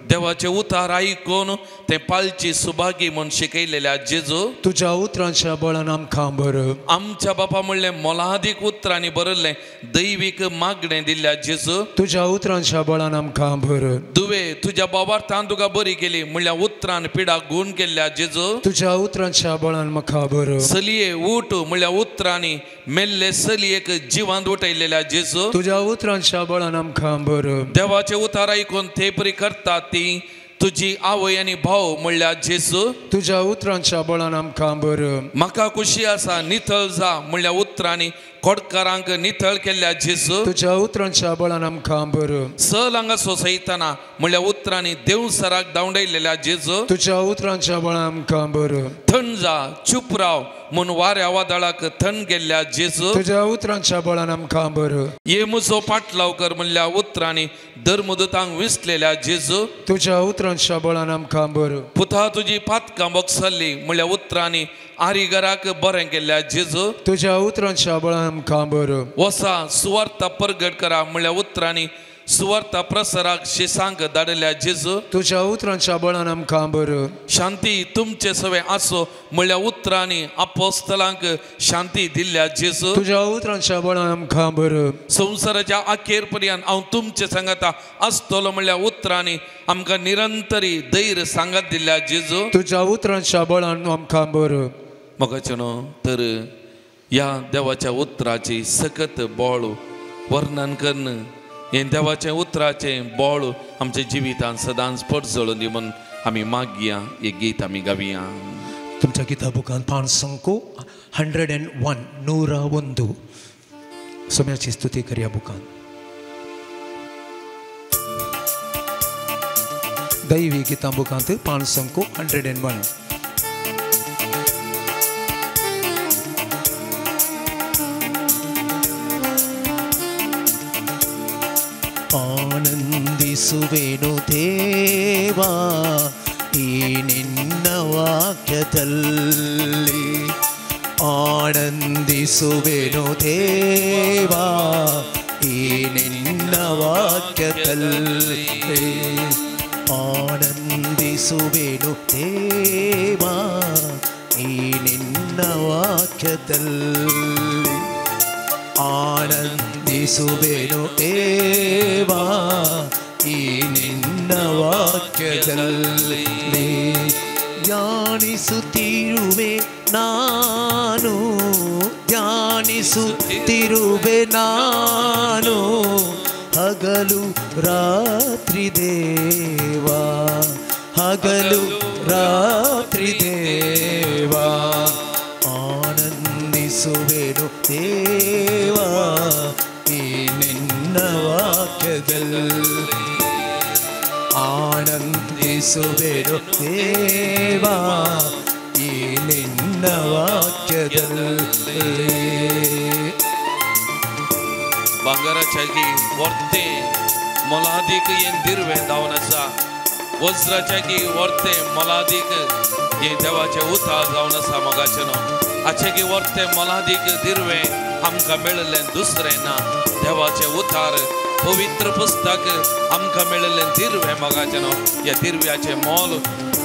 देवाचे उतार आयकून ते पालची सुभागी म्हूण शिकयलेल्या जेजू, तुज्या उतरांच्या बळान आमकां बर. आमच्या बापा म्हणलें मोलादीक उतरांनी बरयल्लें, दैवीक मागणें दिल्ल्या जेजू, तुज्या उतरांच्या बळान आमकां बर. दुवे तुज्या बाबार्थान तुका बरी केली म्हणल्यार उतरान पिडा गूण केल्ल्या जेजू, तुज्या उतरांच्या बळान म्हाका बर. सलये उठ म्हणल्यार उतरांनी मेल्ले सलयेक जिवांत उठयलेल्या जेजू, तुज्या उतरांच्या बळान आमकां बर. देवाचे उतार आयकून ते परी करतात ती तुजी आवय आनी भाव म्हणल्यार जेजू तुझ्या उतरांच्या बळान आमकां बरो. म्हाका खुशी आसा नितळ जा म्हणल्यार उतरांनी खोडकारांक नितळ केल्ल्या जेजू तुझ्या उतरांच्या बळान आमकां बरो. सल हांगा सोंसयतना म्हणल्यार उतरांनी देवसराक धांवडयलेल्या जेजू तुझ्या उतरांच्या बळान आमकां बरो. थंड जा चूप राव म्हूण वाऱ्या वादळाक थंड गेल्ल्या जेजू तुझ्या उतरांच्या बळान आमकां बरो. ये म्हजो पाटलाव कर म्हणल्यार उतरांनी धर्मदूतांक विसलेल्या जेजू तुझ्या उतरांच्या बळान आमकां बरो. पुता तुजी पातकां बोगसल्ली म्हणल्यार उतरांनी आरिगराक बरें केल्ल्या जेजू तुझ्या उतरांच्या बळान आमकां बरो. वसा सुवार्ता परगट करा म्हणल्यार उतरांनी सुवार्ता प्रसाराक शिसांक धाडल्या जेजू तुझ्या उतरांच्या बळान आमकां बरो. शांती तुमचे सवे आसो म्हणल्यार उतरांनी आपोस्तलांक शांती दिल्ल्या जेजू तुझ्या उतरांच्या बळान आमकां बरो. संवसाराच्या अखेर पर्यंत हांव तुमचे सांगता आसतलो म्हणल्यार उतरांनी आमकां निरंतरी धैर्य सांगत दिल्ल्या जेजू तुझ्या उतरांच्या बळान आमकां बरो. मोगाचे न्हू तर ह्या देवाच्या उतराची सकत बोळ वर्णन करण हे देवाचे उतराचे बोळ आमच्या जिवितांत सदांच पडजळून दी म्हणून आमी मागया एक गीत आमी गावया. तुमच्या किताबुकान पान संको 101 101 सोम्याची स्तुती करया बुकान. दैवी किताबुकांत पान संको 101. ಆನಂದಿಸುವೆನು ದೇವಾ ಈ ನಿನ್ನ ವಾಕ್ಯದಲ್ಲಿ. ಆನಂದಿಸುವೆನು ದೇವಾ ಈ ನಿನ್ನ ವಾಕ್ಯದಲ್ಲಿ. ಆನಂದಿಸುವೆನು ದೇವಾ ಈ ನಿನ್ನ ವಾಕ್ಯದಲ್ಲಿ. ಆನಂದಿಸುವೆನು ದೇವಾ ಈ ನಿನ್ನ ವಾಕ್ಯದಲ್ಲಿ. ಧ್ಯಾನಿಸುತ್ತಿರುವೆ ನಾನು ಧ್ಯಾನಿಸುತ್ತಿರುವೆ ನಾನು ಹಗಲು ರಾತ್ರಿ ದೇವಾ ಹಗಲು ರಾತ್ರಿ ದೇವಾ. ಆನಂದಿಸುವೆನು ದೇವಾ ಈ ನಿನ್ನ ವಾಕ್ಯದಲ್ಲಿ. ಆನಂದಿಸುವೆನು ದೇವಾ ಈ ನಿನ್ನ ವಾಕ್ಯದಲ್ಲಿ. भांगराच्या वर्ते मोलादीक येन दिरवे जावन आसा. वज्राच्या की वर्ते मोलादीक हे देवाचे उतार जावन आसा. मोगाचे न्हू हाचे की वर्ते मोलादीक दिरवे आमकां मेळिल्लें दुसरें ना. देवाचे उतार पवित्र पुस्तक आमकां मेळिल्लें दिरवें. मोगाचे न्हू ह्या दिरव्याचें मोल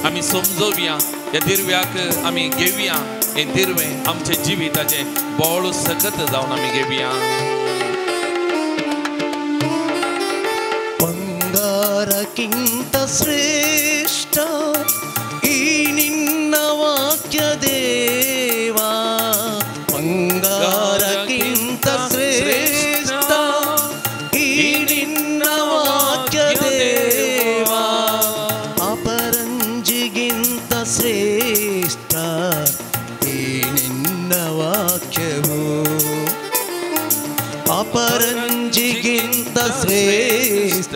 आमी समजोवया. ह्या दिरव्याक आमी घेवया. हें दिरवें आमच्या जिविताचें बोळ सकत जावन आमी घेवया. ಬಂಗಾರಕ್ಕಿಂತ ಶ್ರೇಷ್ಠ ಈ ನಿನ್ನ ವಾಕ್ಯ ದೇವಾ. ಬಂಗಾರಕ್ಕಿಂತ ಶ್ರೇಷ್ಠ ಈ ನಿನ್ನ ವಾಕ್ಯ ದೇವಾ. ಅಪರಂಜಿಗಿಂತ ಶ್ರೇಷ್ಠ ಈ ನಿನ್ನ ವಾಕ್ಯವು. ಅಪರಂಜಿಗಿಂತ ಶ್ರೇಷ್ಠ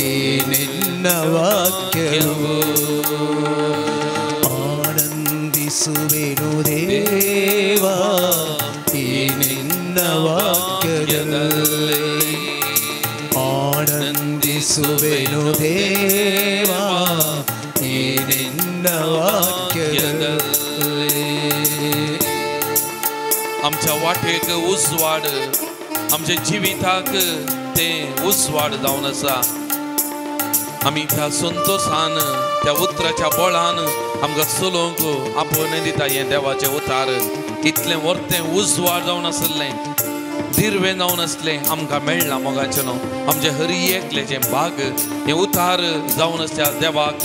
ಈ ನಿನ್ನ ವಾಕ್ಯವು. ಆನಂದಿಸುವೆನು ದೇವಾ ಈ ನಿನ್ನ ವಾಕ್ಯದಲ್ಲಿ. ಆನಂದಿಸುವೆನು ದೇವಾ ಈ ನಿನ್ನ ವಾಕ್ಯದಲ್ಲಿ. आमच्या वाटेक उजवाड आमच्या जिविताक ते उजवाड जावन आसा. आमी त्या संतोषान त्या उतराच्या बळान आमकां चलोवंक आपोवन दिता. हें देवाचें उतार इतलें वर्तें उजवाड जावन आसलें दिरवें जावन आसलें आमकां मेळ्ळां. मोगाचें न्हू आमचे हरी एकल्याचें भाग हें उतार जावन आसल्या देवाक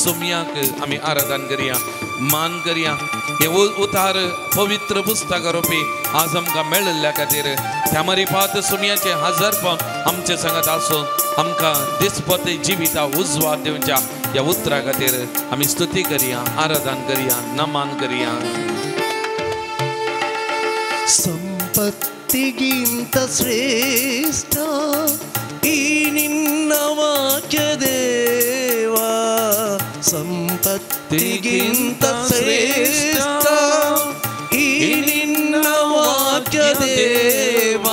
सोमयाक आमी आराधन करया. मान करया हे उतार पवित्र पुस्तक रोपी आज आमकां मेळिल्ल्या खातीर त्या मरिपात सुमयाचे हजरपण आमचे संगत आसून आमकां दिसपते जिविता उजवाड दिवच्या ह्या उतरा खातीर आमी स्तुती करया, आराधन करया, नमन करया. ಸಂಪತ್ತಿಗಿಂತ ಶ್ರೇಷ್ಠ ಈ ನಿನ್ನ ವಾಕ್ಯ ದೇವ, ಸಂಪತ್ತಿಗಿಂತ ಶ್ರೇಷ್ಠ ಈ ನಿನ್ನ ವಾಕ್ಯ ದೇವ,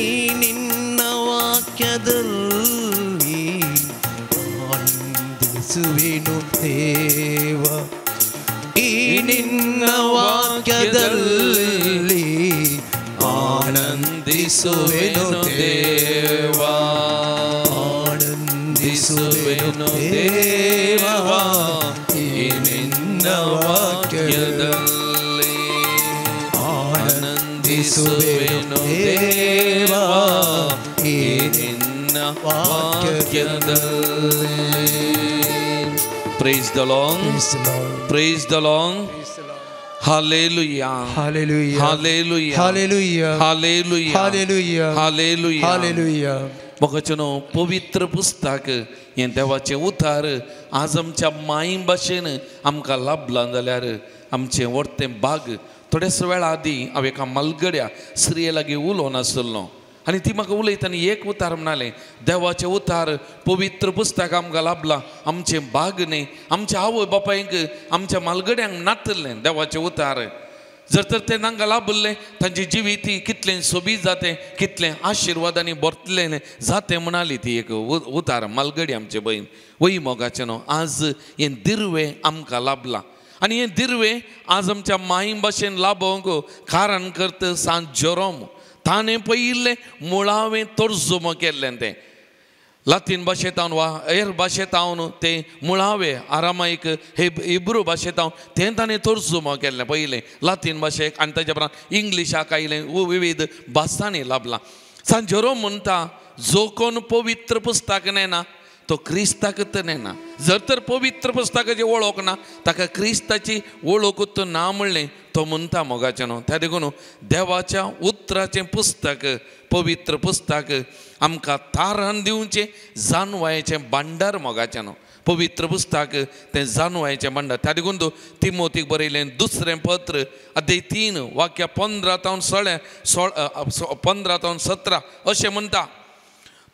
ಈ ನಿನ್ನ ವಾಕ್ಯದಲ್ಲಿ ಆನಂದಿಸುವೆನು ದೇವ, ಈ ನಿನ್ನ ವಾಕ್ಯದಲ್ಲಿ ಆನಂದಿಸುವೆನು ದೇವ, ಆನಂದಿಸುವೆನು ದೇವ, ಈ ನಿನ್ನ ವಾಕ್ಯದಲ್ಲಿ ಆನಂದಿಸುವೆನು ದೇವ, ಈ ನಿನ್ನ ವಾಕ್ಯದಲ್ಲಿ. Praise the Lord. Praise the Lord. Hallelujah. Hallelujah. Hallelujah. Hallelujah. Hallelujah. Hallelujah. Hallelujah. Hallelujah. बघचनो पवित्र पुस्तक हे देवाचे उतार आज आमच्या माई भाशेन आमकां लाभला जाल्यार आमचे वर्तें भाग. थोड्याच वेळा आदी हांव एका मलगड्या स्त्रिये लागीं उलोवन आसलो आनी ती म्हाका उलयताना एक उतार म्हणाले, देवाचे उतार पवित्र पुस्तक आमकां लाभला, आमचे भाग न्ही, आमच्या आवय बापायक आमच्या मालगड्यांक नातलें देवाचे उतार. जर तर ते तांकां लाभले तांची जिवीत कितलें सोबीत जातें, कितलें आशिर्वादांनी भरतलें जातें म्हणाली ती एक उतार मालगडी आमचे बहीण. वही मोगाचें न्हू, आज हें दिर्वें आमकां लाभलां आनी हें दिर्वें आज आमच्या माई भाशेन लाभोवंक कारण करता सांत जेरोम. ताणें पयलें मुळावें तर्जुमो केल्लें तें लातीन भाशेंतावन वा हेर भाशेंतावन तें मुळावें आरामायक हिब्रू भाशेंतावन तें ताणें तर्जुमो केल्लें पयलें लातीन भाशेक आनी ताच्या उपरांत इंग्लिशाक आयलें, विविध भासांनी लाभलां. सांत जेरोम म्हणटा, जो कोण पवित्र पुस्तक नेना तो क्रिस्ताकच नेना. जर तर पवित्र पुस्तकाची वळख ना ताका क्रिस्ताची वळखूच ना म्हणलें तो म्हणटा मोगाचें न्हू. त्या देखून देवाच्या उतराचें पुस्तक पवित्र पुस्तक आमकां तारण दिवचें जानवायेचें भांडार मोगाचें न्हू. पवित्र पुस्तक तें जानवायेचें भांडार. त्या देखून तिमोथीक बरयलें दुसरें पत्र अध्याय 3 वाक्य 15-17 अशें म्हणटा,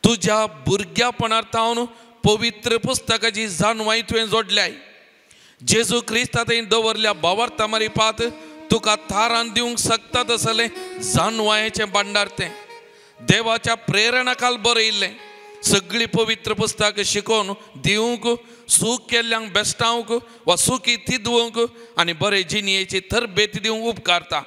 तुज्या भुरग्यापणांतावन पवित्र पुस्तकाची जानवाय तुवें जोडल्याय. जेजू क्रिस्ता थंय दवरल्या भावार्था मारिपात तुका तारण दिवंक शकता तसलें जानवायेचें भांडार तें देवाच्या प्रेरणाखाल बरयल्लें. सगळीं पवित्र पुस्तक शिकोवन दिवंक, सूख केल्ल्यांक बेश्टावंक वा सुखी तिदवंक आनी बरे जिणेची तरबेती दिवंक उपकारता.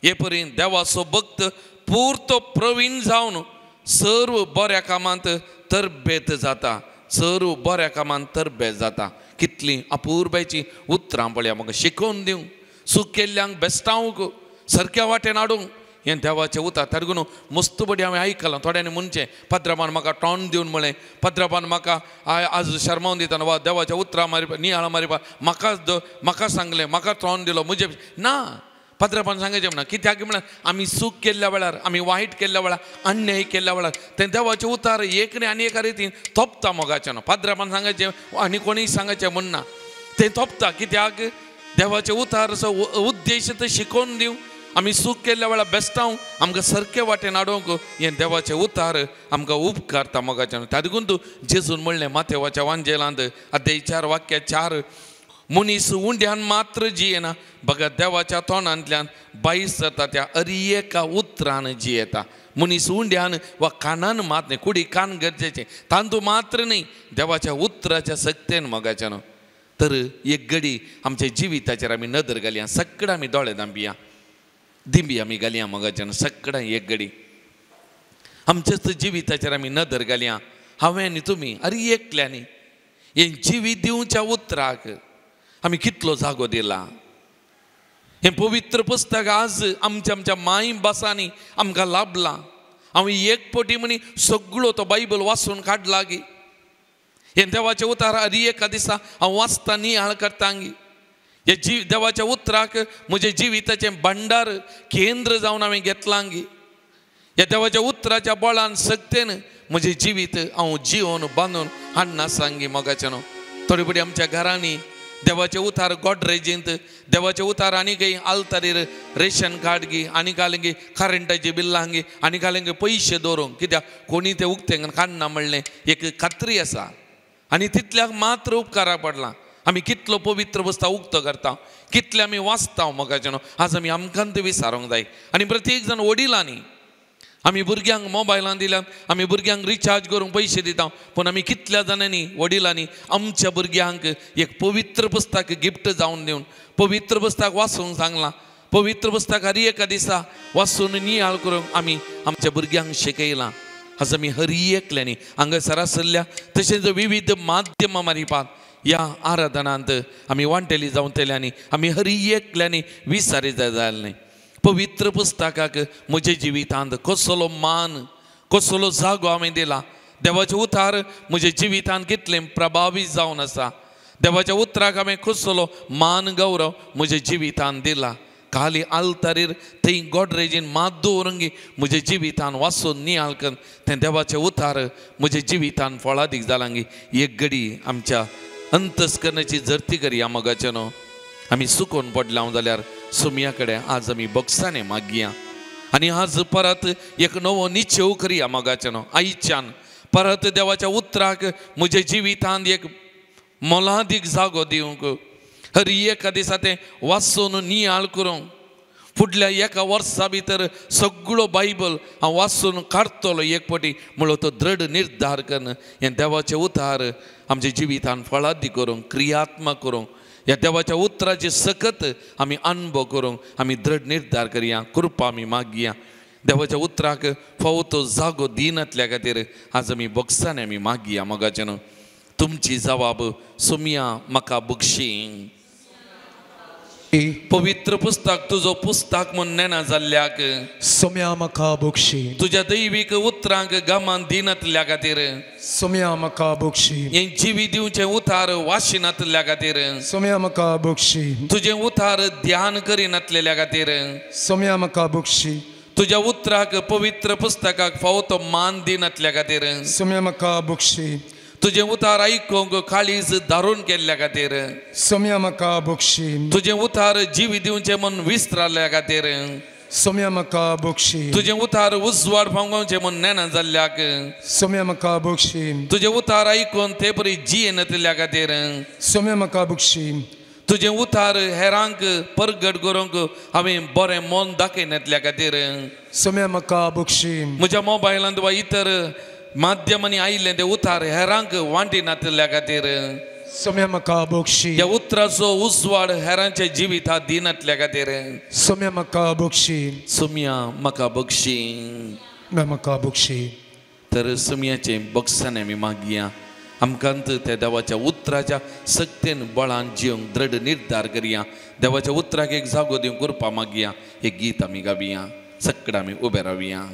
हे परीन देवाचो भक्त पुर्तो प्रवीण जावन सर्व बऱ्या कामांत तरबेत जाता, सर्व बऱ्या कामांत तरबेत जाता. कितलीं अपुर्बायची उतरां पळया. म्हाका शिकोवन दिवंक, सूख केल्ल्यांक बेश्टावंक, सारक्या वाटेन हाडूंक हें देवाचें उतार. त्या देखून मस्त बडी हांवें आयकलां थोड्यांनी म्हणचें, पाद्राबान म्हाका टॉन दिवन म्हळें, पाद्राबान म्हाका आज शर्मावन दिताना वा देवाच्या उतरां मारिपा नियाळां मारिपा म्हाका सांगलें, म्हाका टॉन दिलो म्हजे ना. पाद्राबान सांगायचें म्हणा, कित्याक म्हळ्यार आमी सूख केल्ल्या वेळार, आमी वायट केल्ल्या वेळार, अन्याय केल्ल्या वेळार तें देवाचें उतार एक न्ही आनी एका रितीन तोपता मोगाचें न्हू. पाद्राबान सांगायचें आनी कोणीय सांगायचें म्हणना, तें तोपता. कित्याक देवाचें उतार असो उद्देश तो शिकोवन दिवं, आमी सूख केल्ल्या वेळार बेश्टावंक, आमकां सारके वाटेन हाडोवंक हें देवाचें उतार आमकां उपकारता मोगाचें न्हू. त्या देखून तूं जेजून म्हणलें माथेवाच्या वांजेलांत अध्याय 4 वाक्य 4, मनीस उंड्यान मात्र जियेना बघा देवाच्या तोंडांतल्यान बाईस जाता त्या एका उतरान जियेता. मनीस उंड्यान वा कानान मात न्ही, कुडी कान गरजेचें, तांदूळ मात्र न्ही, देवाच्या उतराच्या सक्तेन मोगाचें न्हू. तर एक घडी आमच्या जिविताचेर आमी नदर घालया, सगळें आमी दोळे धांबिया, दिंबी आमी घालया मोगाचें न्हू. सगळें एक घडी आमच्याच जिविताचेर आमी नदर घालया. हांवें न्ही तुमी अरे एकल्यांनी हें जिवीत दिवच्या उतराक आमी कितलो जागो दिला. हें पवित्र पुस्तक आज आमच्या माय भासांनी आमकां लाभलां. हांव एक पोटी म्हणी सगळो तो बायबल वाचून काडला गी. हें देवाचें उतार हर एका दिसा हांव वाचता नियाळ करता गी. या देवाच्या उतराक म्हजे जिविताचे भंडार केंद्र जावन हांवें घेतलां या देवाच्या उतराच्या बळान सक्तेन म्हजें जिवीत हांव जिवन बांदून हाडना सांगी मोगाचें न्हू. थोडे पटी आमच्या घरांनी देवाचे उतार गोडरेजींत देवाचे उतार आनी काही आलतारीर रेशन कार्ड गी आनी कालें गी करंटाची बिल्लां गी आनी कालें गी पयशे दवरूंक कित्याक कोणी ते उक्तें काडना म्हणलें एक खात्री आसा आनी तितल्याक मात्र उपकारा पडलां. आमी कितलो पवित्र बसता उक्तो करता कितले आमी वाचता मोगाचें न्हू. आज आमी आमकांत विचारूंक जाय आनी प्रत्येक जण वडिलांनी आमी भुरग्यांक मोबायलां दिल्यात आमी भुरग्यांक रिचार्ज करूंक पयशे दिता पूण आमी कितल्या जाणांनी वडिलांनी आमच्या भुरग्यांक एक पवित्र पुस्तक गिफ्ट जावन दिवन पवित्र पुस्तक वाचूंक सांगलां. पवित्र पुस्तक हर एका दिसा वाचून नियाळ करूंक आमी आमच्या भुरग्यांक शिकयलां. आज आमी हर एकल्यांनी हांगासर आसल्या तशेंच विविध माध्यमां मारिपात ह्या आराधनांत आमी वांटेली जावन तेल्यांनी आमी हर एकल्यांनी विचारी जाय. पवित्र पुस्तकाक म्हज्या जिवितांत कसलो मान कसलो जागो हांवें दिला. देवाचे उतार म्हज्या जिवितांत कितलें प्रभावीत जावन आसा. देवाच्या उतराक हांवें कसलो मान गौरव म्हज्या जिवितांत दिला. खाली आलतारीर थंय गोडरेजीन मात दवरूंक म्हज्या जिवितांत वाचून नियाळ कर तें देवाचें उतार म्हज्या जिवितांत फळादीक जालां. एक घडी आमच्या अंतस्करणाची जर्ती करया मोगाचें न्हू. आमी सुकोवन पडला जाल्यार सुमया कडेन आज आमी बक्षाने मागया आनी आज परत एक नवो निश्चय करया मोगाचें न्हू. आयच्यान परत देवाच्या उतराक म्हज्या जिवितांत एक मोलादीक जागो दिवंक हर एका दिसा तें वाचून नियाळ करूंक फुडल्या एका वर्सा भितर सगळो बायबल हांव वाचून काडटलो एक पटी म्हणून तो दृढ निर्धार करन हें देवाचें उतार आमच्या जिवितांत फळादी करूंक क्रियात्मक करूंक ह्या देवाच्या उतराचे सकत आमी अनुभव करूंक आमी दृढ निर्धार करया. कृपा आमी मागया. देवाच्या उतराक फावो तो जागो दिनातल्या खातीर आज आमी बक्षाने आमी मागया मोगाचें न्हू. तुमची जबाब सुमया म्हाका बक्षी. पवित्र पुस्तक तुजो पुस्तक म्हूण नेना जाल्ल्याक सुमया म्हाका बक्षी. तुज्या दैवीक उतरांक गमान दिनातल्या खातीर सुमया म्हाका बक्षी. हें जिवी दिवचें उतार वाशिनातल्या खातीर सुमया म्हाका बक्षी. तुजें उतार ध्यान करिनातलेल्या खातीर सुमया म्हाका बक्षी. तुज्या उतराक पवित्र पुस्तकाक फावो तो मान दिनातल्या खातीर सुमया म्हाका बक्षी. तुजें उतार आयकूंक काळीज धारून केल्ल्या खातीर सुमया म्हाका बक्षी. तुजें उतार जिवी दिवचें म्हूण विसरल्या खातीर सुमया म्हाका बक्षी. तुजें उतार उजवाड पावोवचें म्हूण नेना जाल्ल्याक सुमया म्हाका बक्षी. तुजें उतार आयकून ते परी जियेनातल्या खातीर सुमया म्हाका बक्षी. तुजें उतार हेरांक परगट करूंक हांवें बरें मन दाखयनातल्या खातीर सुमया म्हाका बक्षी. म्हज्या मोबायलांत वा इतर माध्यमांनी आयिल्ले ते उतार हेरांक वांटिनातल्या खातीर सुमया म्हाका बक्षी. ह्या उतराचो उजवाड हेरांच्या जिवितांत दिनातल्या खातीर सुमया म्हाका बक्षी. सुमया म्हाका बक्षी. म्हाका बक्षी. तर सुमयाचें बक्षाने आमी मागया. आमकांत त्या देवाच्या उतराच्या सक्तेन बळान जिवंक दृढ निर्धार करया. देवाच्या उतराक एक जागो दिवंक कृपा मागया. एक गीत आमी गावया. सक्कड आमी उबे रावया.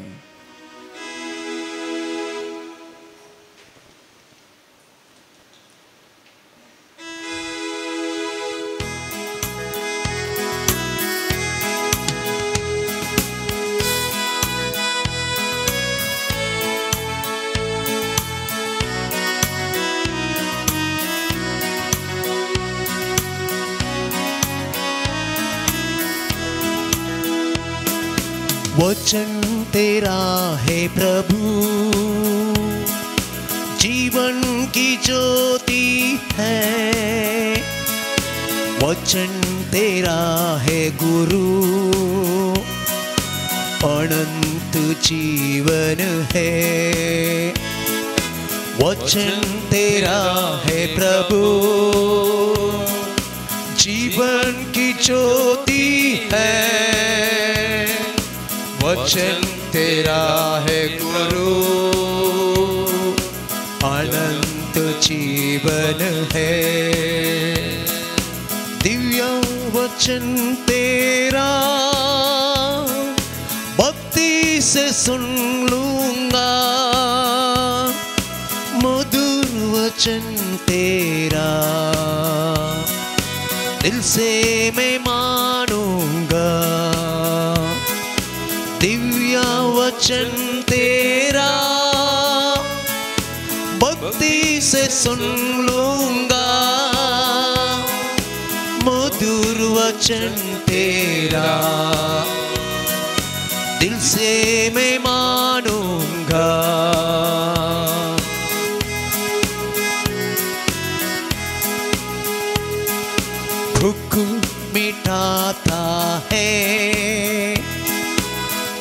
वचन तेरा है प्रभु, जीवन की ज्योति है। वचन तेरा है गुरु, अनंत जीवन है। वचन तेरा है प्रभु, जीवन की ज्योति है। वचन तेरा है गुरु, अनंत जीवन है। दिव्य वचन तेरा भक्ति से सुन लूंगा, मधुर वचन तेरा दिल से मैं मानूंगा दिव्य वचन तेरा, भक्ति से सुन लूंगा मधुर वचन तेरा, दिल से मैं मानूंगा। भूख मिटाता है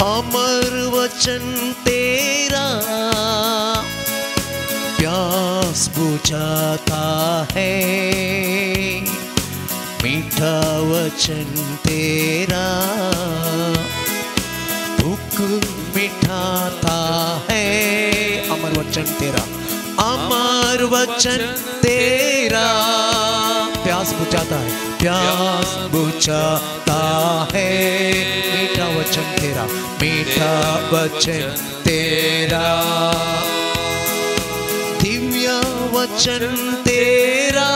अमर वचन तेरा, प्यास बुझाता है मीठा वचन तेरा, भूख मिटाता है अमर वचन तेरा, अमर वचन तेरा, प्यास बुझाता है, प्यास बुझाता है मीठा वचन तेरा, मीठा वचन तेरा, दिव्य वचन तेरा,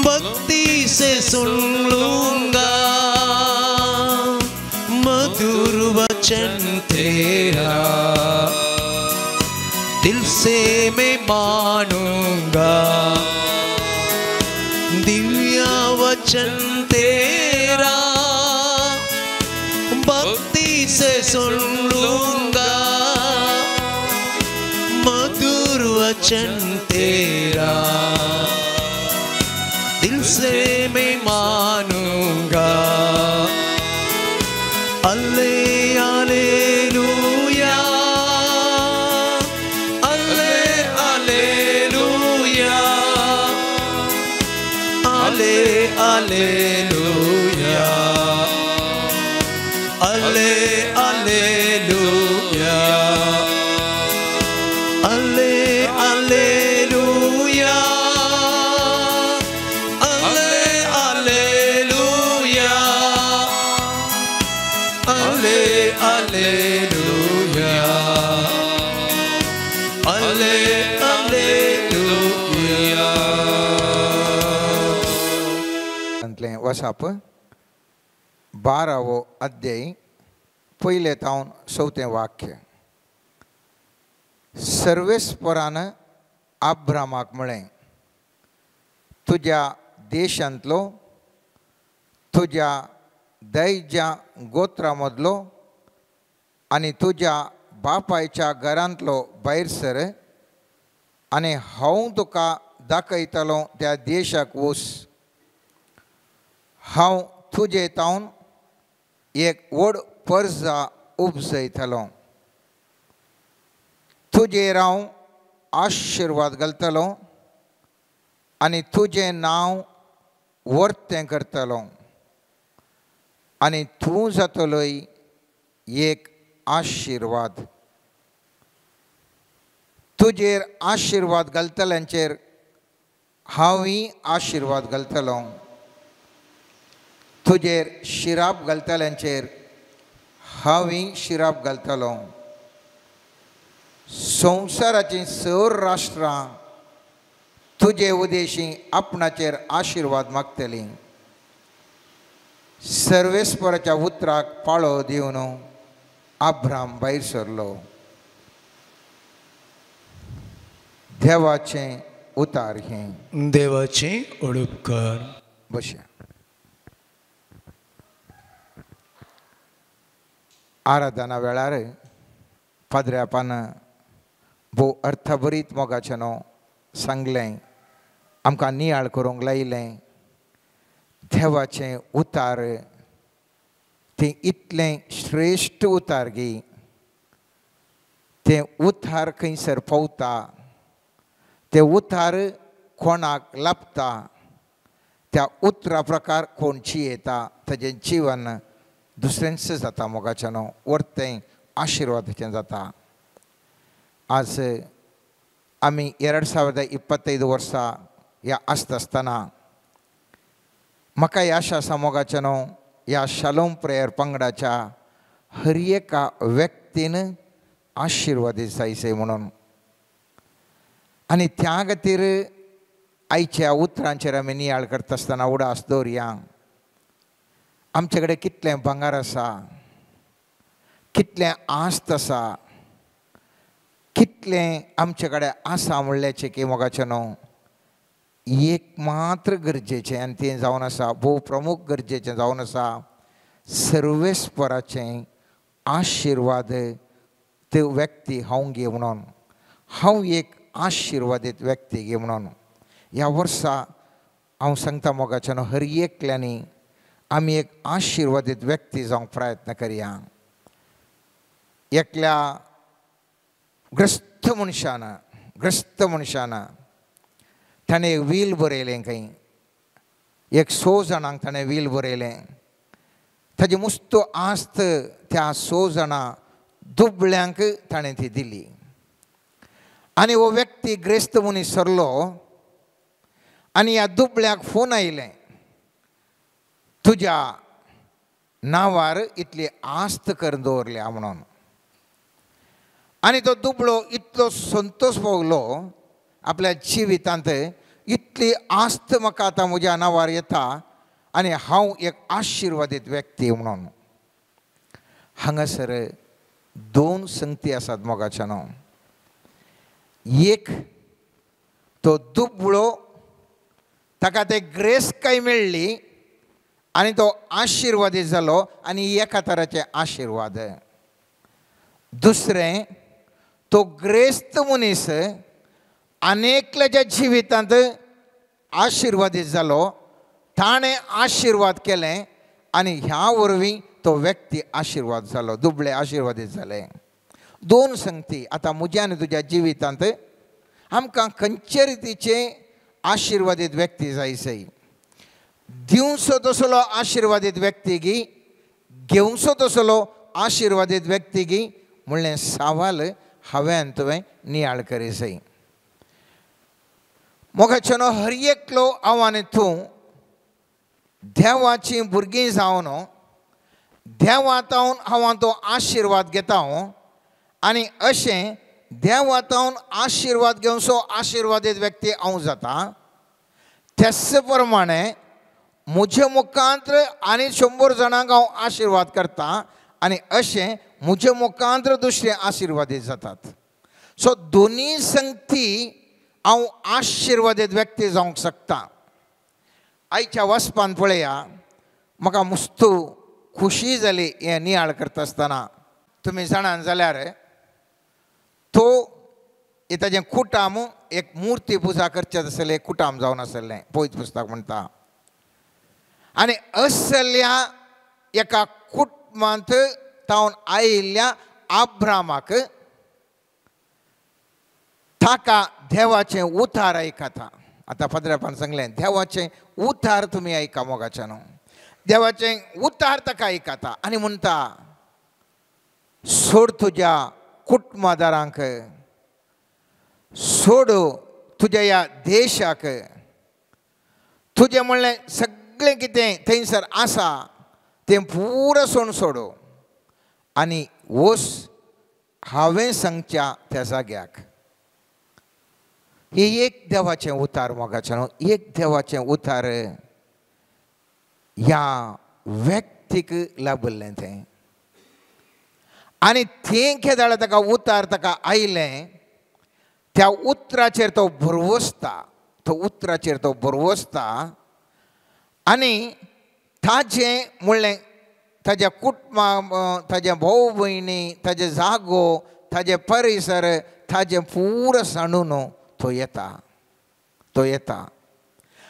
भक्ति से सुन लूंगा मधुर वचन तेरा, दिल से मैं मानूंगा दिव्य वचन तेरा, भक्ति से सुन लूंगा मधुर वचन तेरा, दिल से मैं मानूंगा। अल्ले हालेलुया, अल्ले हालेलुया, अल्ले हालेलुया, अल्ले हालेलुया, अल्ले हालेलुया, Alleluia, Alleluia. अंतले वसाप 12वो अध्याय पहिले तावन 4 वाक्य. सर्वेस्परान अब्रामाक म्हळें, तुज्या देशांतलो, तुज्या दैज्या गोत्रा मदलो आनी तुज्या बापायच्या घरांतलो भायर सर, आनी हांव तुका दाखयतलो त्या देशाक वच. हांव तुजे तावन एक व्हड पर्जा उपजयतलो, तुजेर हांव आशिर्वाद घालतलो आनी तुजें नांव वर्तें करतलो, आनी तूं जातलोय एक आशिर्वाद. तुजेर आशिर्वाद घालतल्यांचेर हांवूय आशिर्वाद घालतलो, तुजेर शिराप घालतल्यांचेर हांवूय शिराप घालतलो. संवसाराचीं सर राष्ट्रां तुजे उदेशी आपणाचेर आशिर्वाद मागतलीं. सर्वेस्पराच्या उतराक पाळो दिवन अब्राम भायर सरलो. देवाचें उतार हें. देवाचे ओळखकार. बसया. आराधना वेळार पाद्र्यापान भोव अर्थभरीत मोगाचें सांगलें, आमकां नियाळ करूंक लायलें. देवाचें उतार तें इतलें श्रेश्ठ उतार गी, तें उतार खंयसर पावता, तें उतार कोणाक लाभता, त्या उतरा प्रकार कोण जियेता ताजें जिवन दुसऱ्यांचें जाता, मोगाचें वर्तें आशिर्वादाचें जाता. आज आमी 2025 वर्सा ह्या आसतना म्हाका ही आशा आसा मोगाचें ह्या शालोम प्रेयर पंगडाच्या हर एका व्यक्तीन आशिर्वादीत जायचे म्हणून. आनी त्या खातीर आईच्या उतरांचेर आमी नियाळ करता आसतना उडास दवरया. आमचे कडेन कितलें भांगार आसा, कितलें आस्त आसा, कितलें आमचे कडेन आसा म्हणल्याचें की मोगाचें न्हू, एक मात्र गरजेचें आनी तें जावन आसा, भोव प्रमुख गरजेचें जावन आसा, सर्वेस्पराचें आशिर्वाद ते व्यक्ती हांव घे म्हणून. हांव एक आशिर्वादीत व्यक्ती घे म्हणून. ह्या वर्सा हांव सांगता मोगाचें न्हू, हर एकल्यांनी आमी एक आशिर्वादीत व्यक्ती जावंक प्रयत्न करया. एकल्या ग्रस्त मनशान ताणें एक वील बरयलें खंय, एक 100 जाणांक ताणें वील बरयलें. ताजी मुस्त आस्त त्या 100 जाणां दुबळ्यांक ताणें ती दिली. आनी हो व्यक्ती ग्रेस्त मनीस सरलो आनी ह्या दुबळ्याक फोन आयलें, तुज्या नांवार इतली आस्त करून दवरल्या म्हणून. आनी तो दुबळो इतलो संतोश भोगलो आपल्या जिवितांत, इतली आस्त म्हाका आतां म्हज्या नांवार येता आनी हांव एक आशिर्वादीत व्यक्ती म्हणून. हांगासर 2 संगती आसात मोगाच्या न्हू. एक तो दुबळो, ताका ते ग्रेस काय मेळ्ळी आनी तो आशिर्वादीत जालो आनी एका तराचे आशिर्वाद. दुसरें, तो ग्रेस्त मनीस अनेकल्याच्या जिवितांत आशिर्वादीत जालो, ताणें आशिर्वाद केलें आनी ह्या वरवीं तो व्यक्ती आशिर्वाद जालो, दुबळे आशिर्वादीत जाले. 2 संगती आतां म्हज्या आनी तुज्या जिवितांत आमकां खंयचे रितीचे आशिर्वादीत व्यक्ती जायसय. दिवचो तसलो आशिर्वादीत व्यक्ती गी, घेवचो तसलो आशिर्वादीत व्यक्ती गी म्हणलें सवाल हांवें तुवें नियाळ करीसय. मोगाचें न्हू, हर एकलो हांव आनी तूं देवाची भुरगीं जावन देवातावन हांव तो आशिर्वाद घेता आनी अशें देवातावन आशिर्वाद घेवचो आशिर्वादीत व्यक्ती हांव जाता. त्याच प्रमाणे म्हजे मुखांत्र आनी 100 जाणांक हांव आशिर्वाद करता आनी अशें म्हजे मुखांत्र दुसरे आशिर्वादीत जातात. सो दोनी संगती हांव आशिर्वादीत व्यक्ती जावंक शकता. आयच्या वचपान पळया, म्हाका मस्त खुशी जाली हें नियाळ करता आसतना. तुमी जाणान जाल्यार तो ताजें कुटाम एक मुर्ती पुजा करचें आसलें, कुटाम जावन आसलें, पवित्र पुस्तक म्हणटा. आनी असल्या एका कुटुंबांत तावन आयिल्ल्या आब्रामाक ताका देवाचें उतार आयकता. आतां पद्रापान सांगलें देवाचें उतार तुमी आयका मोगाचें न्हू. देवाचें उतार ताका आयकता आनी म्हणटा, सोड तुज्या कुटुंबादारांक, सोड तुज्या ह्या देशाक, तुजें म्हणलें सगळें कितें थंयसर आसा तें पुरो सोडू आनी वच हांवें सांगच्या त्या जाग्याक. ही एक देवाचें उतार मोगाचें न्हू. एक देवाचें उतार ह्या व्यक्तीक लाभल्लें तें. आनी तें केदाळ ताका उतार ताका आयलें, त्या उतराचेर तो भरवसता, तो उतराचेर तो भरवसता आनी ताजें म्हणलें ताज्या कुटुंबा, ताज्या भाऊ भयणी, ताजे जागो, ताजे परिसर, ताजें पुरो सांडून तो येता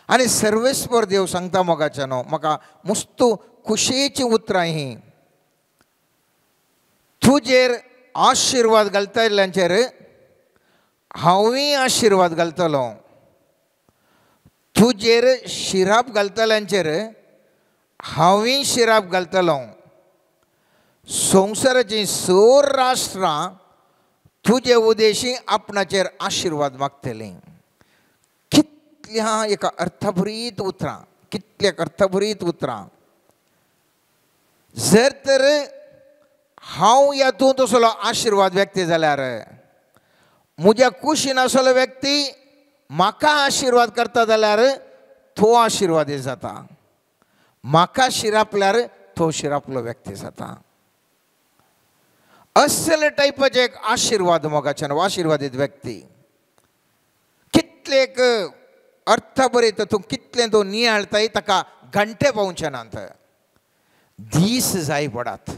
आनी सर्वेस्वर देव सांगता मोगाचें न्हू, म्हाका मस्त खुशेचीं उतरां हीं. तुजेर आशिर्वाद घालतल्यांचेर हांवूय आशिर्वाद घालतलो, तुजेर शिराप घालतल्यांचेर हांवूय शिराप घालतलो. संवसाराचीं 6 राष्ट्रां तुजे उदेशी आपणाचेर आशिर्वाद मागतलीं. कितल्या एका अर्थभरीत उतरां, कितल्याक अर्थभरीत उतरां. जर तर हांव ह्यातूंत असलो आशिर्वाद व्यक्ती जाल्यार, म्हज्या कुशीन आसलो व्यक्ती म्हाका आशिर्वाद करता जाल्यार तो आशिर्वादी जाता, म्हाका शिरापल्यार तो शिरापलो व्यक्ती जाता. असले टायपाचे एक आशिर्वाद मोगाच्यान आशिर्वादीत व्यक्ती कितले एक अर्थ बरयत तूं कितले तो नियाळताय ताका घंटे पावचे नात, दीस जाय पडात.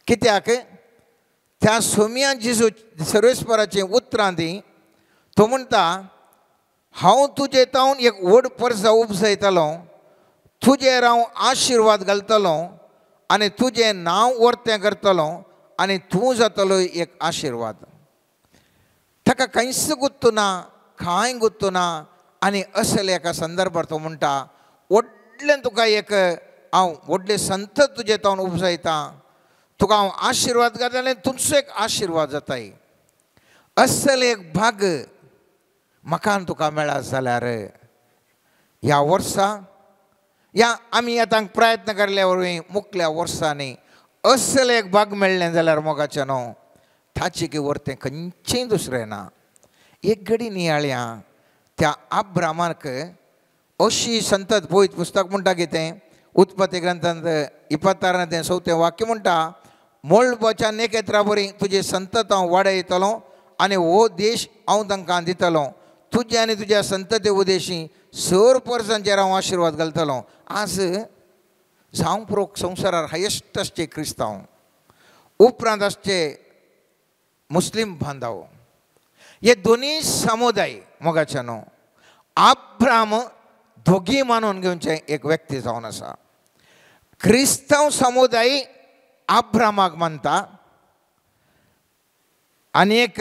कित्याक त्या सोम्या जेजू सर्वेस्पराचें उतरां दी तो म्हणटा हांव तुजे तावन एक व्हड परसा उपजयतलो, तुजेर हांव आशिर्वाद घालतलो आनी तुजें नांव वर्तें करतलो आनी तूं जातलो एक आशिर्वाद. ताका कांयच गुत्तू ना, कांय गुत्तू ना. आनी असले एका संदर्भार तो म्हणटा व्हडलें तुका एक हांव व्हडले संत तुजे तावन उपजयता, तुका हांव आशिर्वाद घालता आनी तुजो एक आशिर्वाद जाताय. असले एक भाग म्हाका तुका मेळत जाल्यार ह्या वर्सा या आमी आतां प्रयत्न केल्ल्या वरवीं मुखल्या वर्सांनी असले एक भाग मेळ्ळें जाल्यार मोगाचें न्हू, ताची की वर्तें खंयचेंय दुसरें ना. एक घडी नियाळ्या त्या अब्रामाक अशी संतत पळयत पुस्तक म्हणटा कितें उत्पत्ती ग्रंथांत 26 वाक्य म्हणटा मोळ बोच्या नेकेत्रा बरी तुजे संतत हांव वाडयतलो आनी हो देश हांव तांकां दितलो, तुजे आनी तुज्या संतते उदेशी 100 वर्सांचेर हांव आशिर्वाद घालतलो. आज जावं पुरो संवसारार हायेस्ट आसचे क्रिस्तांव, उपरांत आसचे मुस्लीम बांधव, हे दोनी समुदाय मोगाचे न्हू अब्राम दोगी मानून घेवचे एक व्यक्ती जावन आसा. क्रिस्तांव समुदाय अब्रामाक मानता आनी एक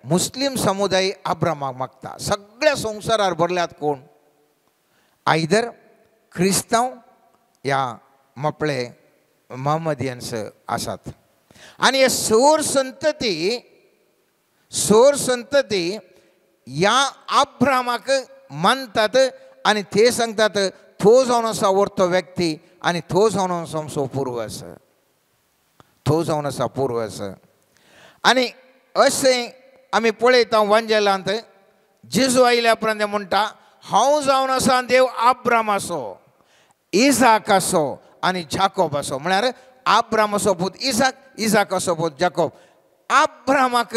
मुस्लीम समुदाय अब्रामाक मागता. सगळ्या संवसारार भरल्यात कोण आयदर क्रिस्तांव या मपळे महम्मदियन्स आसात. आनी हे सोर संतती या अब्रामाक मानतात आनी ते सांगतात तो जावन आसा वर्तो व्यक्ती आनी तो जावन आसा आमचो पुर्वज, तो जावन आसा पुर्वज. आनी अशें आमी पळयता वांजेलांत जेजू आयल्या उपरांत म्हणटा हांव जावन आसा देव अब्रामाचो, इसाकाचो आनी जाकोब आसो. म्हळ्यार अब्रामाचो पूत इसाक, इसाकाचो पूत जाकोब. अब्रामाक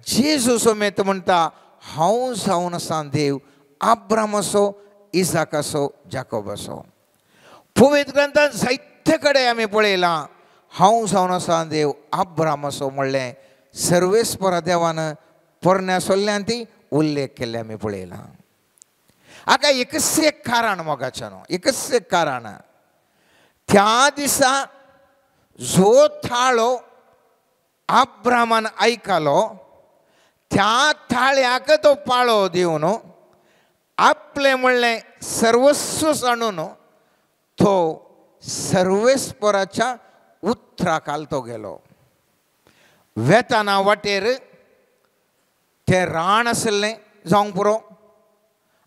जेजू समेत म्हणटा हांव जावन आसा देव अब्रामाचो, इसाकाचो, जाकोबाचो. पवित्र ग्रंथांत जायते कडेन आमी पळयलां हांव जावन आसा देव अब्रामाचो म्हणलें सर्वेस्परा देवान पोरण्या सोल्ल्यान ती उल्लेख केल्ले आमी पळयलां. हाका एकच एक कारण मोगाचें न्हू, एकच एक कारण. त्या दिसा जो थाळो अब्रामान आयकलो त्या थाळ्याक तो पाळो दिवन आपले म्हणलें सर्वस्व सांडून तो सर्वेस्पराच्या उतराकाल तो गेलो. वेताना वाटेर तें रान आसलें जावंक पुरो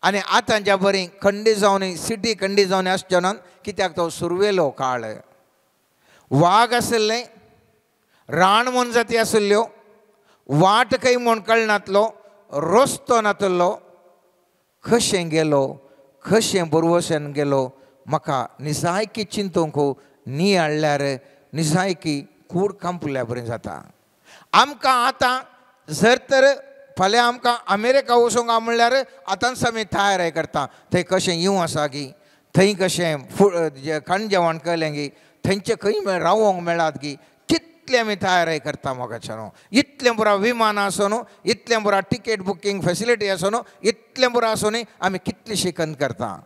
आनी आतांच्या बरी खंडी जावन सिटी खंडी जावन आसचे ना, कित्याक तो सुरवेलो काळ. वाग आसले, रान म्हूण जाती आसल्यो, वाट खंय म्हूण कळनातलो, रस्तो नातलो. कशें गेलो, कशें बरवशेन गेलो म्हाका निजायकी चिंतूंक न्ही हाडल्यार निजायकी कूड कांपल्या बरें जाता. आमकां आतां जर तर फाल्यां आमकां अमेरिका वचूंक म्हणल्यार आतांच आमी तयार करता. थंय कशें येवं आसा गी, थंय कशें खाण जेवण केलें गी, थंयचे खंय रावोंक मेळात गी, कितले आमी तयार करता मोगाचें न्हू. इतलें बरो विमान आसूं न्हू, इतलें बरो टिकेट बुकींग फेसिलिटी आसूं न्हू, इतलें बरो आसूं न्ही आमी कितलीशी कन करता.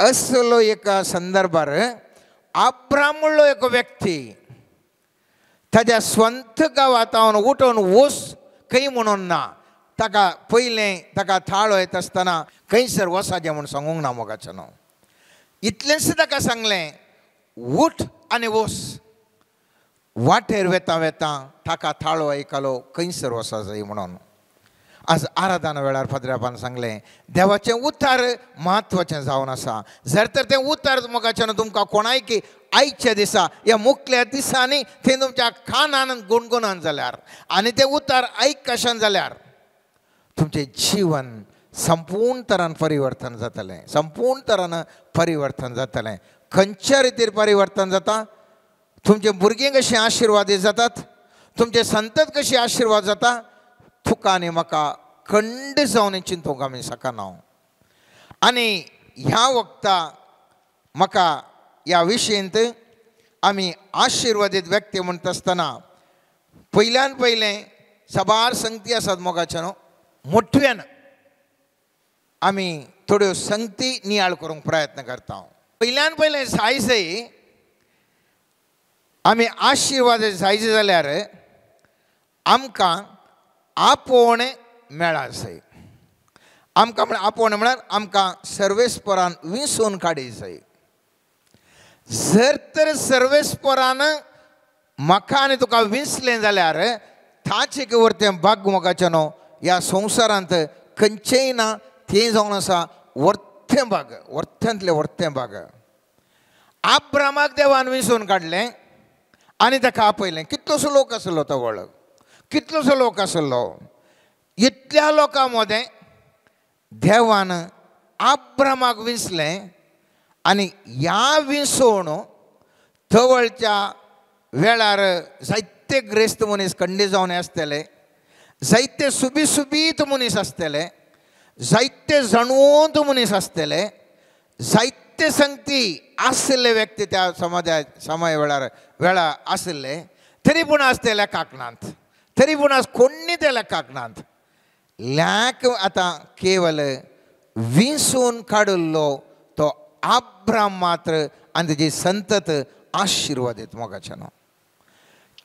असलो एका संदर्भार अब्राम म्हणलो एक व्यक्ती ताच्या स्वंत गांवांत उठून वस खंय म्हणून ना, ताका पयलें ताका थाळो येता आसतना खंयसर वसाचें म्हूण सांगूंक ना मोगाचें न्हू. इतलेंच ताका सांगलें उठ आनी वस. वाटेर वेता वेता ताका थाळो आयकलो खंयसर वसा जाय म्हणून. आज आराधना वेळार फादरापान सांगलें देवाचें उतार म्हत्वाचें जावन आसा. जर तर तें उतार मोगाचें तुमकां कोणायकी आयच्या दिसा ह्या मुखल्या दिसांनी थंय तुमच्या कानान गुणगुणान जाल्यार आनी तें उतार आयक कशान जाल्यार तुमचें जिवन संपूर्ण तरान परिवर्तन जातलें, संपूर्ण तरान परिवर्तन जातलें. खंयच्या रितीर परिवर्तन जाता? तुमचे भुरगे कशे आशिर्वादीत जातात, तुमचे संतत कशी आशिर्वाद जाता, तुका आनी म्हाका खंड जावन चिंतूंक आमी शकना. आनी ह्या वक्ता म्हाका ह्या विशयेंत आमी आशिर्वादीत व्यक्ती म्हणटा आसतना पयल्यान पयलें सबार संगती आसात मोगाच्या न्हू, मोठ्यान आमी थोड्यो संगती नियाळ करूंक प्रयत्न करता. पयल्यान पयलें जायजय आमी आशिर्वाद जायचे जाल्यार आमकां आपोवण मेळा जाय. आमकां आपोवण म्हळ्यार आमकां सर्वेस्परान विंचून काडी जाय. जर तर सर्वेस्परान म्हाका आनी तुका विंचलें जाल्यार ताचे वरतें भाग मोगाचें न्हू ह्या संवसारांत खंयचेंय ना. तें जावन आसा वर्तें भाग, वर्त्यांतलें वर्तें भाग. आब्रामाक देवान विंचून काडलें आनी ताका आपयलें. कितलोसो लोक आसलो तो वळख, कितलोसो लोक आसलो. इतल्या लोकां मदें देवान आब्रामाक विंचलें आनी ह्या विंचोवन थवळच्या वेळार जायते ग्रेस्त मनीस खंडी जावन आसतले, जायते सुबीत मनीस आसतले, जायते जाणवंत मनीस आसतले, जायते संगती आसले व्यक्ती त्या समय वेळा आसले. तरी पूण आज ते लेखाक नात, तरी पूण आज कोणी ते लेखाक नात. लॅक आतां केवल विंचून काडिल्लो तो आब्राम मात्र आनी तेजी संतत आशिर्वादीत मोगाचें न्हू.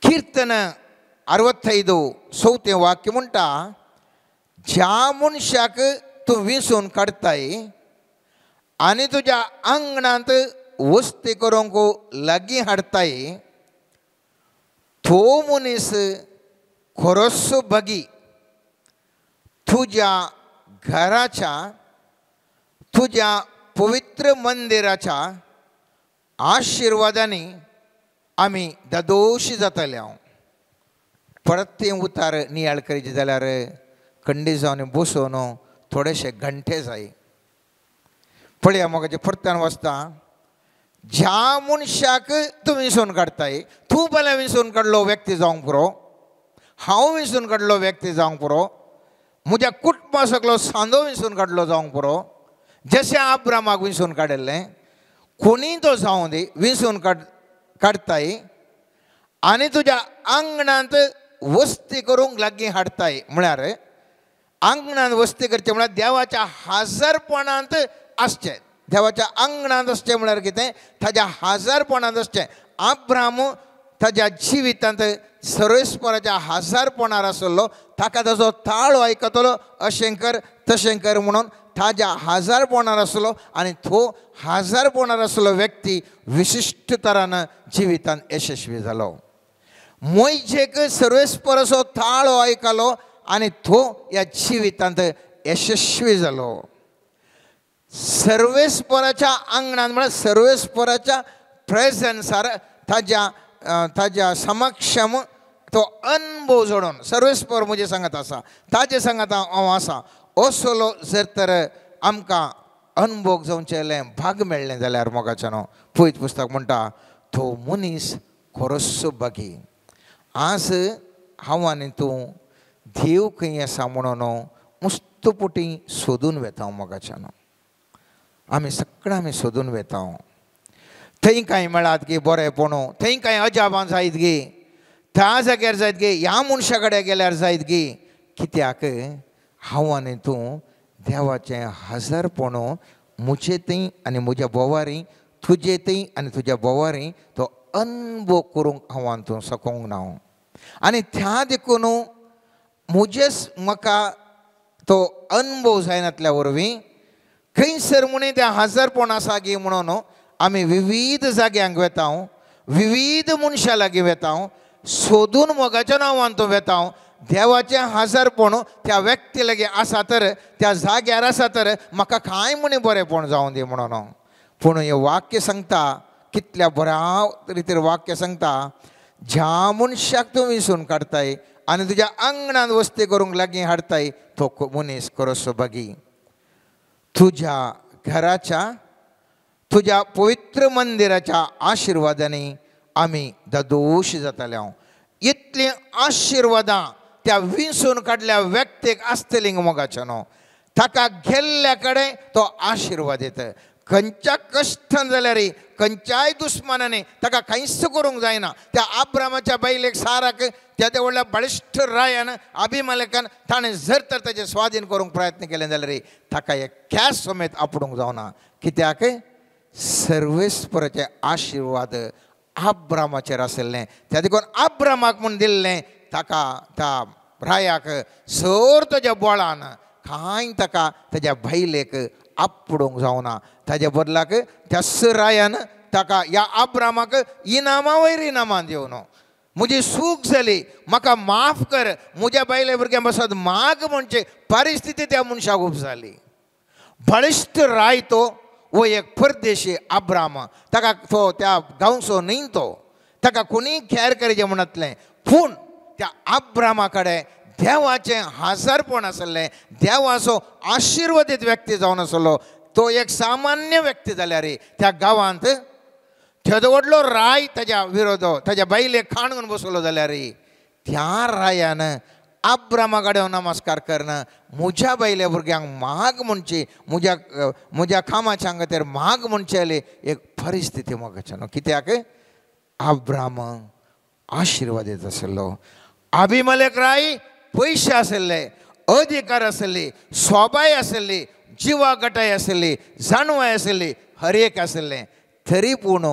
कीर्तन 65 वाक्य म्हणटा, ज्या मनशाक तूं विंचून काडताय आनी तुज्या आंगणांत वस्ती करूंक लागीं हाडताय, तो मनीस खरोच भगी तुज्या घराच्या, तुज्या पवित्र मंदिराच्या आशिर्वादांनी आमी दादोशी जातले. हांव परत तें उतार नियाळ करचें जाल्यार खंडी जावन बसून थोडेशे घंटे जाय. पळया मोगाचें परत्यान वाचता. ज्या मनशाक तूं विंचून काडताय, तूं पयलें विंचून काडलो व्यक्ती जावंक पुरो, हांव विंचून काडलो व्यक्ती जावंक पुरो, म्हज्या कुटुंबा सगलो सांदो विंचून काडलो जावंक पुरो, जशें आब्रामाक विंचून काडिल्लें. कोणीय तो जावं दी, विंचून काडताय आनी तुज्या आंगणांत वस्ती करूंक लागीं हाडताय. म्हळ्यार आंगणांत वस्ती करचें म्हळ्यार देवाच्या हाजरपणांत आसचें. देवाच्या आंगणांत आसचें म्हळ्यार कितें? ताज्या हाजरपणांत आसचें. आब्राम ताज्या जिवितांत सर्वेस्पराच्या हाजरपणार आसलो, ताका ताजो ताळो आयकतलो, अशें कर तशें कर म्हणून ताज्या हाजरपणार आसलो. आनी तो हाजरपणार आसलो व्यक्ती विशिश्ट तरान जिवितांत यशस्वी जालो. मोइशेक सर्वेस्पराचो ताळो आयकलो आनी तो ह्या जिवितांत यशस्वी जालो. सर्वेस्पराच्या आंगणांत म्हळ्यार सर्वेस्पराच्या प्रेझन्सार ताज्या समक्षम तो अनुभव जोडून सर्वेस्पर म्हजे सांगत आसा, ताजे सांगत हांव आसा. असलो जर तर आमकां अनुभव जावचें भाग मेळ्ळें जाल्यार मोगाचें न्हू. पळयत पुस्तक म्हणटा तो मनीस खरोच भागी. आज हांव आनी तूं देव खंय आसा म्हणून मुस्तपुटी सोदून वेता मोगाचें न्हू. आमी सगळें आमी सोदून वेता. थंय कांय मेळात गे बरेपणू, थंय कांय अजापां जायत गे, त्या जाग्यार जायत गे, ह्या मनशा कडेन गेल्यार जायत गे. कित्याक हांव आनी तूं देवाचें हजरपणू म्हजे थंय आनी म्हज्या बोवारी, तुजे थंय आनी तुज्या बोवारी तो अनुभव करूंक हांव आनी तूं सकोंक ना. आनी त्या देखून म्हजेच म्हाका तो अनुभव जायनातल्या वरवीं खंयसर म्हणी त्या हजरपण आसा गे म्हणून आमी विविध जाग्यांक वेता, विविध मनशां लागीं वेता, सोदून मोगाच्या नांवान तूं वेता. देवाचें हजरपण त्या व्यक्ती लागीं आसा तर, त्या जाग्यार आसा तर म्हाका कांय म्हणी बरेंपण जावं दी म्हणून. पूण हें वाक्य सांगता, कितल्या बऱ्या रितीर वाक्य सांगता, ज्या मनशाक तूं विंचून काडताय आनी तुज्या आंगणांत वस्ती करूंक लागीं हाडताय तो मनीस खरोच भागी. तुझ्या घराच्या तुझ्या पवित्र मंदिराच्या आशिर्वादाने आम्ही ददोश जाताले. इतली आशिर्वादां त्या विंसून काडल्या व्यक्तीक आसतली मोगाच्या न्हू. ताका गेल्ल्या कडेन तो आशिर्वाद येता. खंयच्या कश्टान जाल्यार खंयच्याय दुस्मानाने ताका कांयच करूंक जायना. त्या अब्रामाच्या बायलेक साराक त्या व्हडल्या बळिश्ठ रायान अभिमलेकान ताणें जर तर ताचें स्वाधीन करूंक प्रयत्न केले जाल्यार ताका एक्या समेत आपणूंक जावना. कित्याक सर्वेस्पराचे आशिर्वाद अब्रामाचेर आसलें. त्या देखून अब्रामाक म्हूण दिल्लें ताका त्या रायाक सर ताच्या बोळान कांय ताका ताच्या बायलेक आपडूंक जावना. ताच्या बदलाक त्या रायान ताका ह्या अब्रामाक इनामा वयर इनामां दिवन म्हजी सूख जाली, म्हाका माफ कर, म्हज्या बायले भुरग्यां बसत माग म्हणचे परिस्थिती त्या मनशाक उपजाली. बळिश्ठ राय तो वो एक परदेशी अब्राम. ताका तो त्या गांवचो न्ही तो, ताका कोणी खॅर करचें म्हणतलें. पूण त्या अब्रामा कडेन देवाचें हाजारपण आसलें, देवाचो आशिर्वादीत व्यक्ती जावन आसलो. तो एक सामान्य व्यक्ती जाल्यार त्या गांवांत थेदो व्हडलो राय ताच्या विरोधो ताच्या बायलेक खाणून बसलो जाल्यार त्या रायान अब्रामा कडेन नमस्कार करना, म्हज्या बायले भुरग्यांक माग म्हणची, म्हज्या कामाच्या खातीर माग म्हणचेली एक परिस्थिती मोगाच्या न्हू. कित्याक अब्राम आशिर्वादीत आसलो. अभिमलेक राय पयशे आसले, अधिकार आसली, सोबाय आसली, जिवा गटाय आसली, जाणवाय आसली, हर एक आसलें. तरी पूण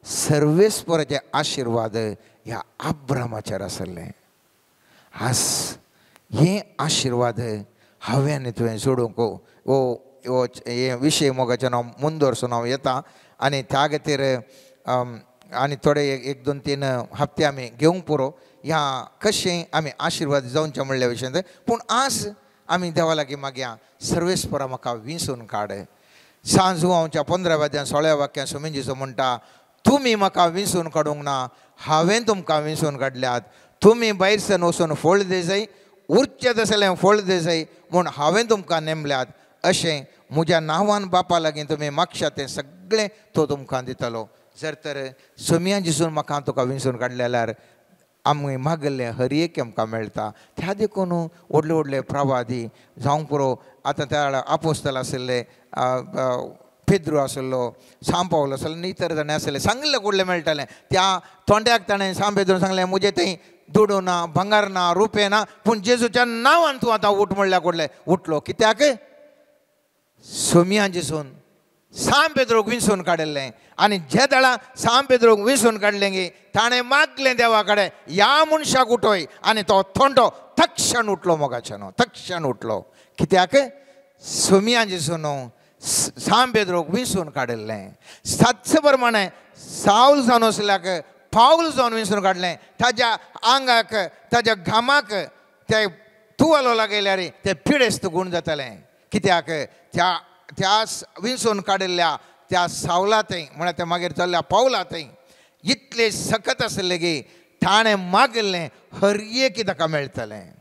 सर्वेस्पराचे आशिर्वाद ह्या अब्रामाचेर आसले. आज हे आशिर्वाद हांवें तुवें सोडूंक वो हे विशय मोगाच्यान हांव मुंदोरसून हांव येता आनी त्या खातीर आनी थोडे एक दोन तीन हप्ते आमी घेवंक पुरो ह्या कशें आमी आशिर्वाद जावचें म्हणल्या विशयान. पूण आज आमी देवा लागीं मागया, सर्वेस्परा म्हाका विंसून काड. सांजू हांवच्या 15 वाद्यां 16 वाक्यां सुमेजीचो म्हणटा, तुमी म्हाका विंसून काडूंक ना, हांवें तुमकां विंसून काडल्यात. तुमी भायर सन वचून फळ देसाय, उरचें तसलें फळ देसाय म्हूण हांवें तुमकां नेमल्यात. अशें म्हज्या नांवान बापा लागीं तुमी मागशात तें सगळें तो तुमकां दितलो. जर तर सोमयां दिसून म्हाका तुका विंसून काडलें जाल्यार आमी मागल्लें हर एक आमकां मेळटा. त्या देखून व्हडले व्हडले प्रवादी जावंक पुरो. आतां त्या आपोस्तल आसले, पेद्रू आसलो, सांब पावलो आसलो, इतर जाणें आसले, सांगलें कुडलें मेळटालें. त्या तोंड्याक ताणें सांब पेद्रून सांगलें, म्हजें थंय दुडू ना, भंगार ना, रुपे ना, पूण जेजूच्या नांवान तूं आतां उठ म्हणल्यार कुडलें उठलो. कित्याक सोमयां दिसून सांब पेद्रूक विंसून काडिल्लें. आनी जे दाळा सांब पेद्रूक विंसून काडलें गे ताणें मागलें देवा कडेन, ह्या मनशाक उठोय. आनी तो थोंडो तक्षण उठलो मोगाच्यान, तक्षण उठलो. कित्याक सोमयां दिसून सांब पेद्रूक विंसून काडिल्लें. सातशे प्रमाणे सावल जावन आसल्याक पावल जावन विंसून काडलें. ताज्या आंगाक ताज्या घामाक ते तुवालो लागयल्यार तें पिडेस्त गूण जातालें. कित्याक त्या विंसून काडिल्ल्या त्या सावलांतय म्हळ्यार ते मागीर चल्ल्या पावलांतय इतलें सखत आसलें गे ताणें मागलें हर एक ताका मेळटलें.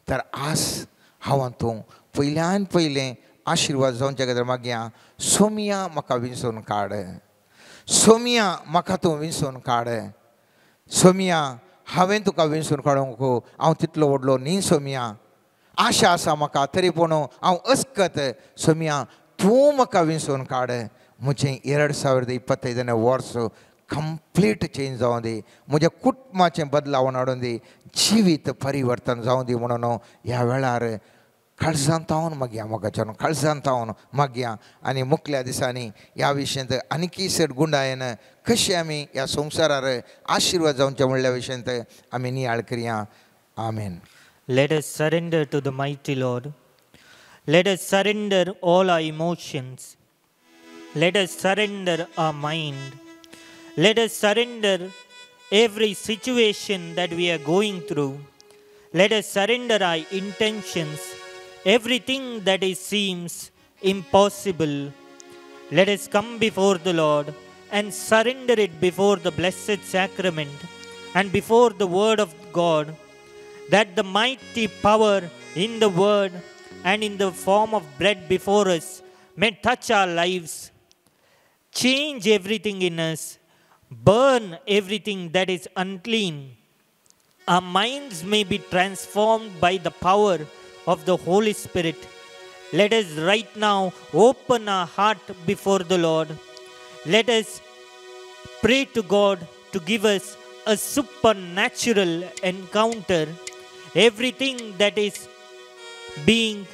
तर आज हांव तूं पयल्यान पयलें आशिर्वाद जावचे खातीर मागया, सोमयां म्हाका विंसून काड, सोमयां म्हाका तूं विंसून काड. सोमयां हांवें तुका विंसून काडूंक हांव तितलो व्हडलो न्ही. सोमयां आशा आसा म्हाका, तरी पूण हांव अस्कत. सोमयां तूं म्हाका विंसून काड. म्हजें 2025 वर्स कंप्लीट चेंज जावं दी, म्हज्या कुटुंबाचें बदलावण हाडून दी, जिवीत परिवर्तन जावं दी म्हणून ह्या वेळार काळजांतावन मागया, मोगाच्यान काळजांतावन मागया. आनी मुखल्या दिसांनी ह्या विशयांत आनीकय सट गुंडायन कशें आमी ह्या संवसारार आशिर्वाद जावचे म्हणल्या विशयांत आमी नियाळ करया. आमेन. Let us surrender to the mighty Lord. Let us surrender all our emotions. Let us surrender our mind. Let us surrender every situation that we are going through. Let us surrender our intentions, everything that seems impossible. Let us come before the Lord and surrender it before the blessed sacrament and before the word of God, that the mighty power in the word and in the form of bread before us may touch our lives, change everything in us, burn everything that is unclean. Our minds may be transformed by the power of the Holy Spirit. Let us right now open our heart before the Lord. Let us pray to God to give us a supernatural encounter. Everything that is being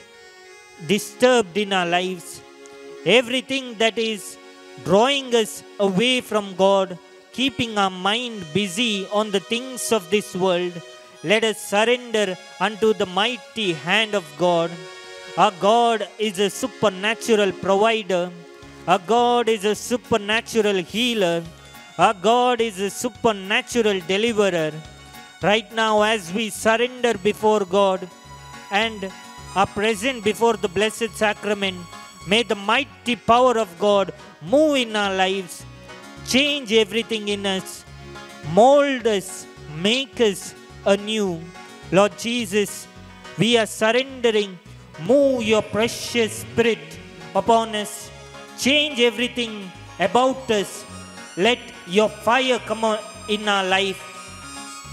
disturbed in our lives, everything that is drawing us away from God, keeping our mind busy on the things of this world, let us surrender unto the mighty hand of God. Our God is a supernatural provider. Our God is a supernatural healer. Our God is a supernatural deliverer. Right now, as we surrender before God and are present before the Blessed Sacrament, may the mighty power of God move in our lives, change everything in us, mold us, make us anew. Lord Jesus, we are surrendering. Move your precious Spirit upon us. Change everything about us. Let your fire come on in our life.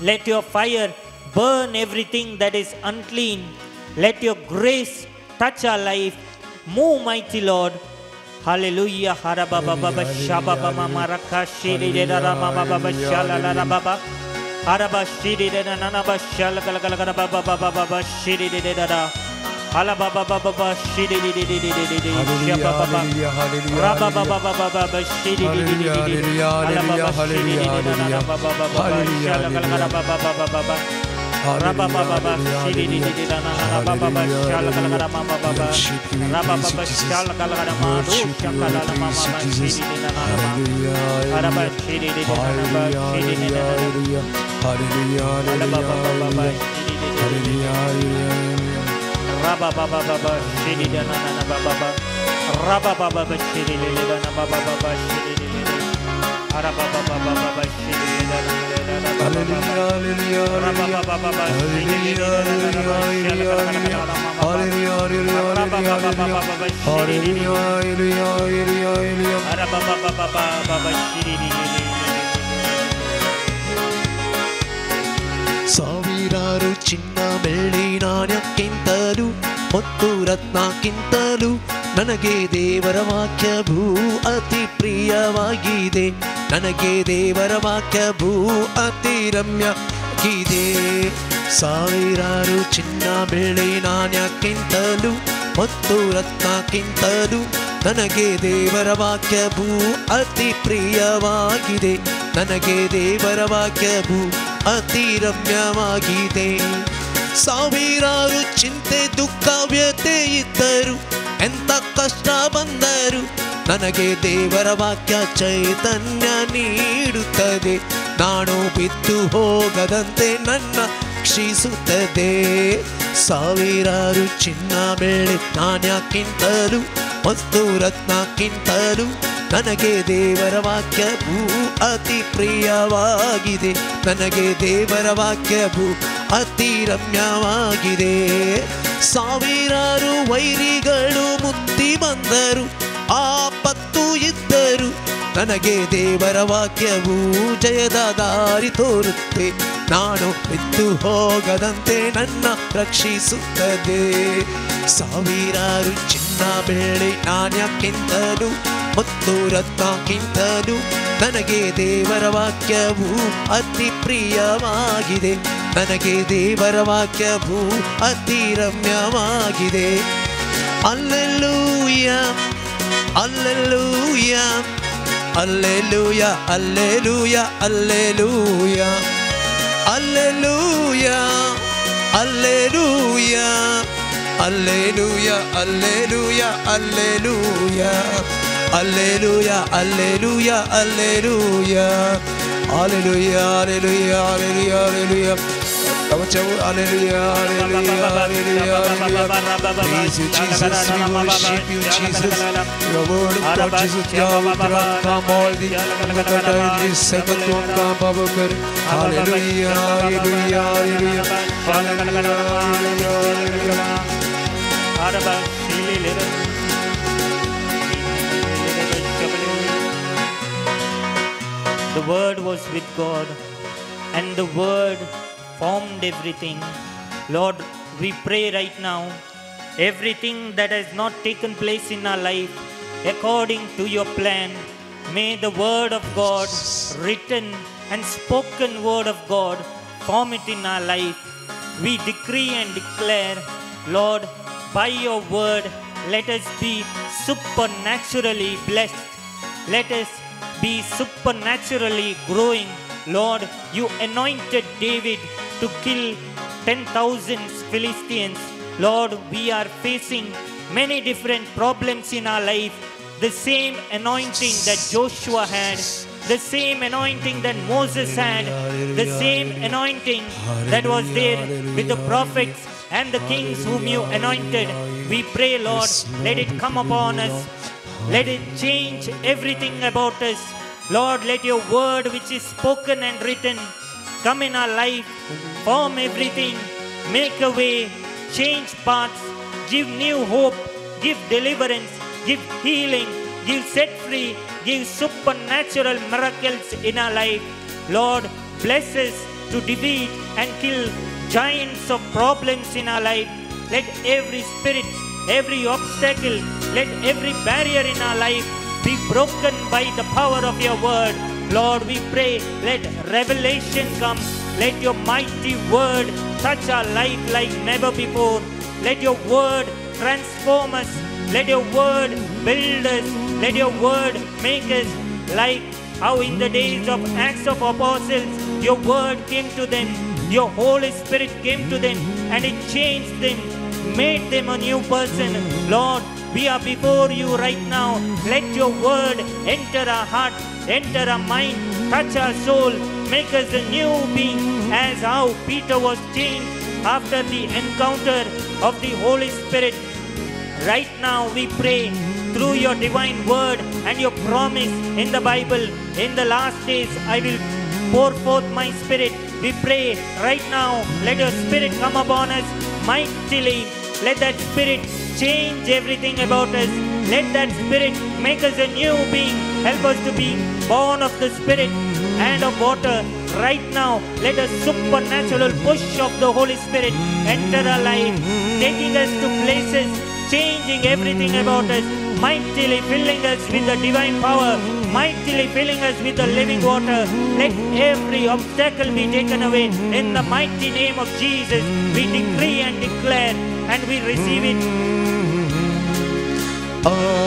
Let your fire burn everything that is unclean. Let your grace touch our life. Move, mighty Lord. Hallelujah. Harababa Shababa Maraka Shiri Ramababa Shalalababa. Haraba Shiri Nanaba Shalakalakalababa Shiri Dada. Halababa Baba Shiri Shababa Rababa Baba Shiri Halababa Shiri Baba Rababa Shiri Baba Shalakalakalababa Rababa Shalakalakalama Shakalama Shiri Araba Shiri Rabba Baba Baba Shiri Dana Baba Rabba Baba Shiri Dana Baba Baba Shiri Araba Baba Baba Shiri Dana Rabba Baba Baba Shiri Dana Rabba Baba Baba Shiri Araba Baba Baba Shiri ಸಾವಿರಾರು ಚಿನ್ನ ಬೆಳ್ಳಿ ನಾಣ್ಯಕ್ಕಿಂತಲೂ ಮತ್ತು ರತ್ನಕ್ಕಿಂತಲೂ ನನಗೆ ದೇವರ ವಾಕ್ಯವು ಅತಿ ಪ್ರಿಯವಾಗಿದೆ. ನನಗೆ ದೇವರ ವಾಕ್ಯವು ಅತಿ ರಮ್ಯವಾಗಿದೆ. ಸಾವಿರಾರು ಚಿನ್ನ ಬೆಳ್ಳಿ ನಾಣ್ಯಕ್ಕಿಂತಲೂ ಮತ್ತು ರತ್ನಕ್ಕಿಂತಲೂ ನನಗೆ ದೇವರ ವಾಕ್ಯವು ಅತಿ ಪ್ರಿಯವಾಗಿದೆ. ನನಗೆ ದೇವರ ವಾಕ್ಯವು ಅತಿ ರಮ್ಯವಾಗಿದೆ. ಸಾವಿರಾರು ಚಿಂತೆ ದುಃಖ ವ್ಯಥೆ ಇದ್ದರು, ಎಂಥ ಕಷ್ಟ ಬಂದರು, ನನಗೆ ದೇವರ ವಾಕ್ಯ ಚೈತನ್ಯ ನೀಡುತ್ತದೆ. ನಾನು ಬಿದ್ದು ಹೋಗದಂತೆ ನನ್ನ ರಕ್ಷಿಸುತ್ತದೆ. ಸಾವಿರಾರು ಚಿನ್ನ ಬೆಳ್ಳಿ ನಾಣ್ಯಕ್ಕಿಂತಲೂ ಮತ್ತು ರತ್ನಕ್ಕಿಂತಲೂ ನನಗೆ ದೇವರ ವಾಕ್ಯವು ಅತಿ ಪ್ರಿಯವಾಗಿದೆ. ನನಗೆ ದೇವರ ವಾಕ್ಯವು ಅತಿ ರಮ್ಯವಾಗಿದೆ. ಸಾವಿರಾರು ವೈರಿಗಳು ಮುತ್ತಿ ಬಂದರು, ಆಪತ್ತು ಇದ್ದರು, ನನಗೆ ದೇವರ ವಾಕ್ಯವು ಜಯದ ದಾರಿ ತೋರುತ್ತೆ. ನಾನು ಬಿದ್ದು ಹೋಗದಂತೆ ನನ್ನ ರಕ್ಷಿಸುತ್ತದೆ. ಸಾವಿರಾರು ಚಿನ್ನ ಬೆಳ್ಳಿ ನಾಣ್ಯಕ್ಕಿಂತಲೂ ಮತ್ತು ರತ್ನಕ್ಕಿಂತಲೂ ನನಗೆ ದೇವರ ವಾಕ್ಯವು ಅತಿ ಪ್ರಿಯವಾಗಿದೆ. ನನಗೆ ದೇವರ ವಾಕ್ಯವು ಅತಿ ರಮ್ಯವಾಗಿದೆ. Hallelujah hallelujah hallelujah hallelujah hallelujah hallelujah hallelujah hallelujah hallelujah hallelujah hallelujah hallelujah hallelujah hallelujah hallelujah hallelujah hallelujah Hallelujah, hallelujah, hallelujah, hallelujah. Praise you, Jesus. We worship you, Jesus. Your word of God, Jesus. Yahweh, come all the hallelujah, hallelujah, hallelujah, hallelujah, hallelujah. the Word was with God, and the Word formed everything. Lord, we pray right now, everything that has not taken place in our life, according to your plan, may the Word of God, written and spoken Word of God, form it in our life. We decree and declare, Lord, by your Word, let us be supernaturally blessed. Let us be supernaturally growing. Lord, you anointed David to kill 10,000 Philistines. Lord, we are facing many different problems in our life. The same anointing that Joshua had, the same anointing that Moses had, the same anointing that was there with the prophets and the kings whom you anointed. We pray, Lord, let it come upon us. Let it change everything about us. Lord, let your word which is spoken and written come in our life, form everything, make a way, change paths, give new hope, give deliverance, give healing, give set free, give supernatural miracles in our life. Lord, bless us to defeat and kill giants of problems in our life. Let every spirit, every obstacle, let every barrier in our life be broken by the power of your word. Lord, we pray, let revelation come. Let your mighty word touch our life like never before. Let your word transform us. Let your word build us. Let your word make us like how in the days of Acts of Apostles, your word came to them. Your Holy Spirit came to them and it changed them, made them a new person. Lord, we are before you right now. Let your word enter our heart, enter our mind, touch our soul, make us a new being, as how Peter was changed after the encounter of the Holy Spirit. Right now we pray through your divine word and your promise in the Bible, in the last days I will pour forth my spirit. We pray right now, let your spirit come upon us mightily. Let that spirit change everything about us. Let that spirit make us a new being. Help us to be born of the spirit and of water. Right now, let a supernatural push of the Holy Spirit enter our life, taking us to places, changing everything about us, mightily filling us with the divine power, mightily filling us with the living water. Let every obstacle be taken away. In the mighty name of Jesus, we decree and declare and we receive it. Alleluia.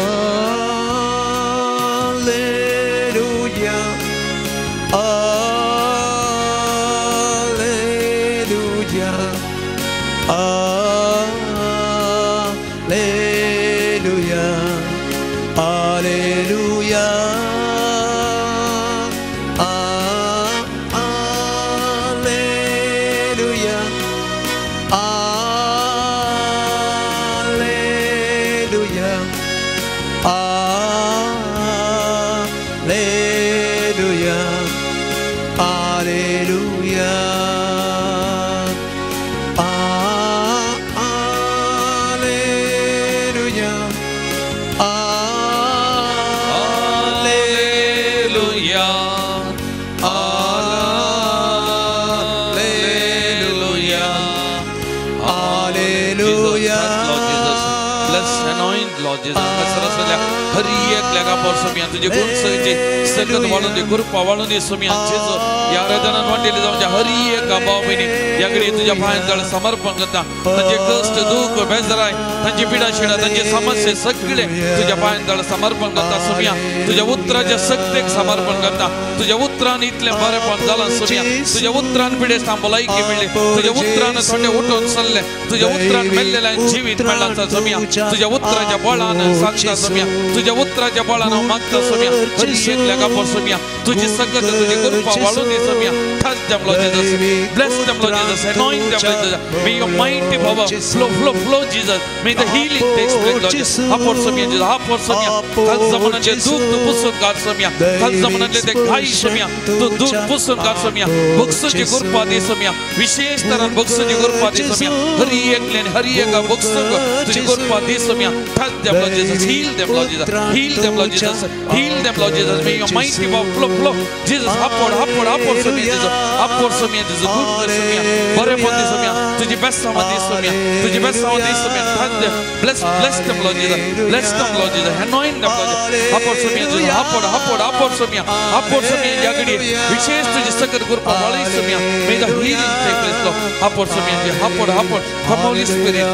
Alleluia. Alleluia. Alleluia. Hari एक लगा पर सोमिया तुझे गुण सजे सकत वालों दे गुरु पावालों दे सोमिया चीज़ो यार दना नोटे ले जाऊँ जा हरी एक गाबाव में नहीं यागरी तुझे पायन दल समर्पण करता तंजे कष्ट दुख बेज़राय तंजे पीड़ा शिड़ा तंजे समस्या सगळे तुझे पायन दल समर्पण करता सोमिया तुझे उत्तरा जा सत्य समर्पण करता तुझे उत्तरान इतले बारे पण दला सोमिया तुझे उत्तरान पीड़े सांभलाई की मिले तुझे उत्तरान थोड़े उठून सल्ले तुझे उत्तरान मेल्ले लाइन जीवित मेलांचा सोमिया तुझे उत्तरा जा बाळान सांगता सोमिया तुझे उत्तराच्या बाळानं मागता सोमिया हरी एक लगा पर सोमिया तुझी सगत तुझी कृपा वाळून दे सोमिया touch them Lord Jesus bless them Lord Jesus anoint them Lord Jesus may your mighty power flow Jesus may the healing take place Lord Jesus apor somiya Jesus apor somiya kal zamananle duk pusun gar somiya kal zamananle de ghai somiya tu duk pusun gar somiya buksuji कृपा दे सोमिया विशेष तरह बक्सुजी कृपा दे सोमिया हरी एक लेन हरी एक बक्सु तुझी कृपा दे सोमिया touch them Lord Jesus heal them Lord Jesus. Heal them, Lord Jesus. Heal them, Lord Jesus. May your mighty power flow. Jesus, upward Somiya Jesus. Upward Somiya Jesus. Goodness Somiya. Barepati Somiya. तुझी best सामर्थ्य Somiya. तुझी best सामर्थ्य Somiya. Touch them. Bless them, Lord Jesus. Bless them, Lord Jesus. Anoint them, Lord Jesus. Upward Somiya Jesus. Upward Somiya. Upward Somiya यागडी विशेष तुझी सकत कृपा वाली Somiya. May the healing take place, Lord. Upward Somiya Jesus. Upward. Come Holy Spirit.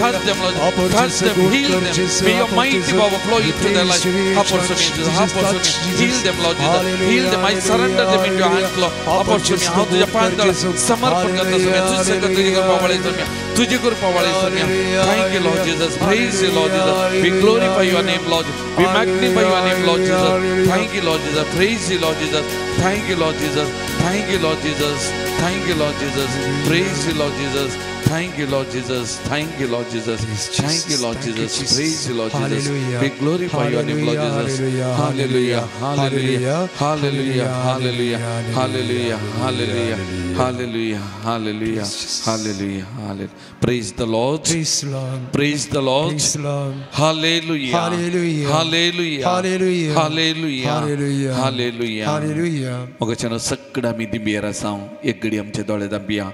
Touch them, Lord. Touch them. Heal them. May your mighty power flow into their life. Upward Somiya Jesus. Upward Somiya. Heal them, Lord Jesus. Heal them. I surrender them into your hands, Lord. Upward Somiya. हम तुझे पांडल समर्पण करते Somiya. तुझसे कर तुझी कृपा वाली Somiya. तुझी कृपा वाली Somiya. Thank you, Lord Jesus. Praise you, Lord Jesus. We glorify your name, Lord. We magnify your name, Lord Jesus. Thank you, Lord Jesus. Praise you, Lord Jesus. Thank you, Lord Jesus. Thank you, Lord Jesus. Thank you, Lord Jesus. Praise you, Lord Jesus. Thank you, Lord Jesus. Thank you, Lord Jesus. Thank you, Lord Jesus. Praise you, Lord Jesus. We glorify your name, Lord Jesus. Hallelujah. Hallelujah. Hallelujah. Hallelujah. Hallelujah. Hallelujah. Hallelujah. Hallelujah. Hallelujah. Hallelujah. Praise the Lord. Praise the Lord. Praise the Lord. Praise the Lord. Hallelujah. Hallelujah. Hallelujah. Hallelujah. Hallelujah. Hallelujah. Hallelujah. Hallelujah. मग चलो सगळा मी दिंबियारा साव एक घडी आमचे दोळे दाबिया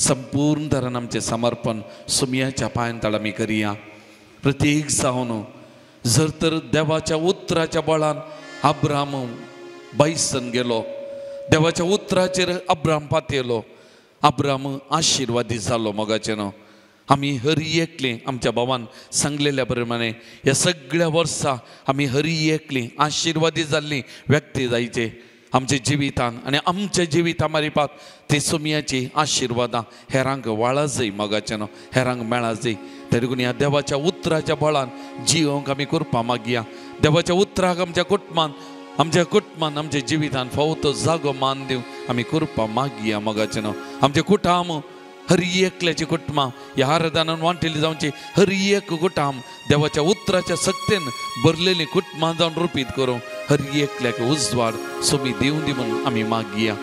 संपूर्ण धरण आमचे समर्पण सुमियाच्या पायांतळा मी करिया प्रत्येक जावन जर तर देवाच्या उतराच्या बळान अब्राम बायसन गेलो देवाच्या उतराचेर अब्राम पातयलो अब्राम आशीर्वादी जालो मोगाचे न्हू आम्ही हरी एकली आमच्या भावान सांगलेल्या प्रमाणे ह्या सगळ्या वर्सां आम्ही हरी एकली आशीर्वादी जाल्ली व्यक्ती जायचे आमच्या जिवितान आणि आमच्या जिविता मारिपात ते सुमियाची आशीर्वादां हेरांक वाळा जाय मोगाचे न्हू हेरांक मेळा जाय तरी ह्या देवाच्या उतराच्या बळान जियोंक आमी करपा मागया देवाच्या उतराक आमच्या कुटुंबान आमच्या जिवितान फावतो जागो मान दिवं आमी करपा मागया मोगाचे न्हू आमचे कुटाम हर एकल्याची कुटुंबां ह्या आराधनान वांटेली जावची हर एक कुटाम देवाच्या उतराच्या सक्तेन भरलेली कुटुंबां जावन रुपीत करूं हर एकल्याक उजवाड सुमी दिवं दी म्हणून आमी मागया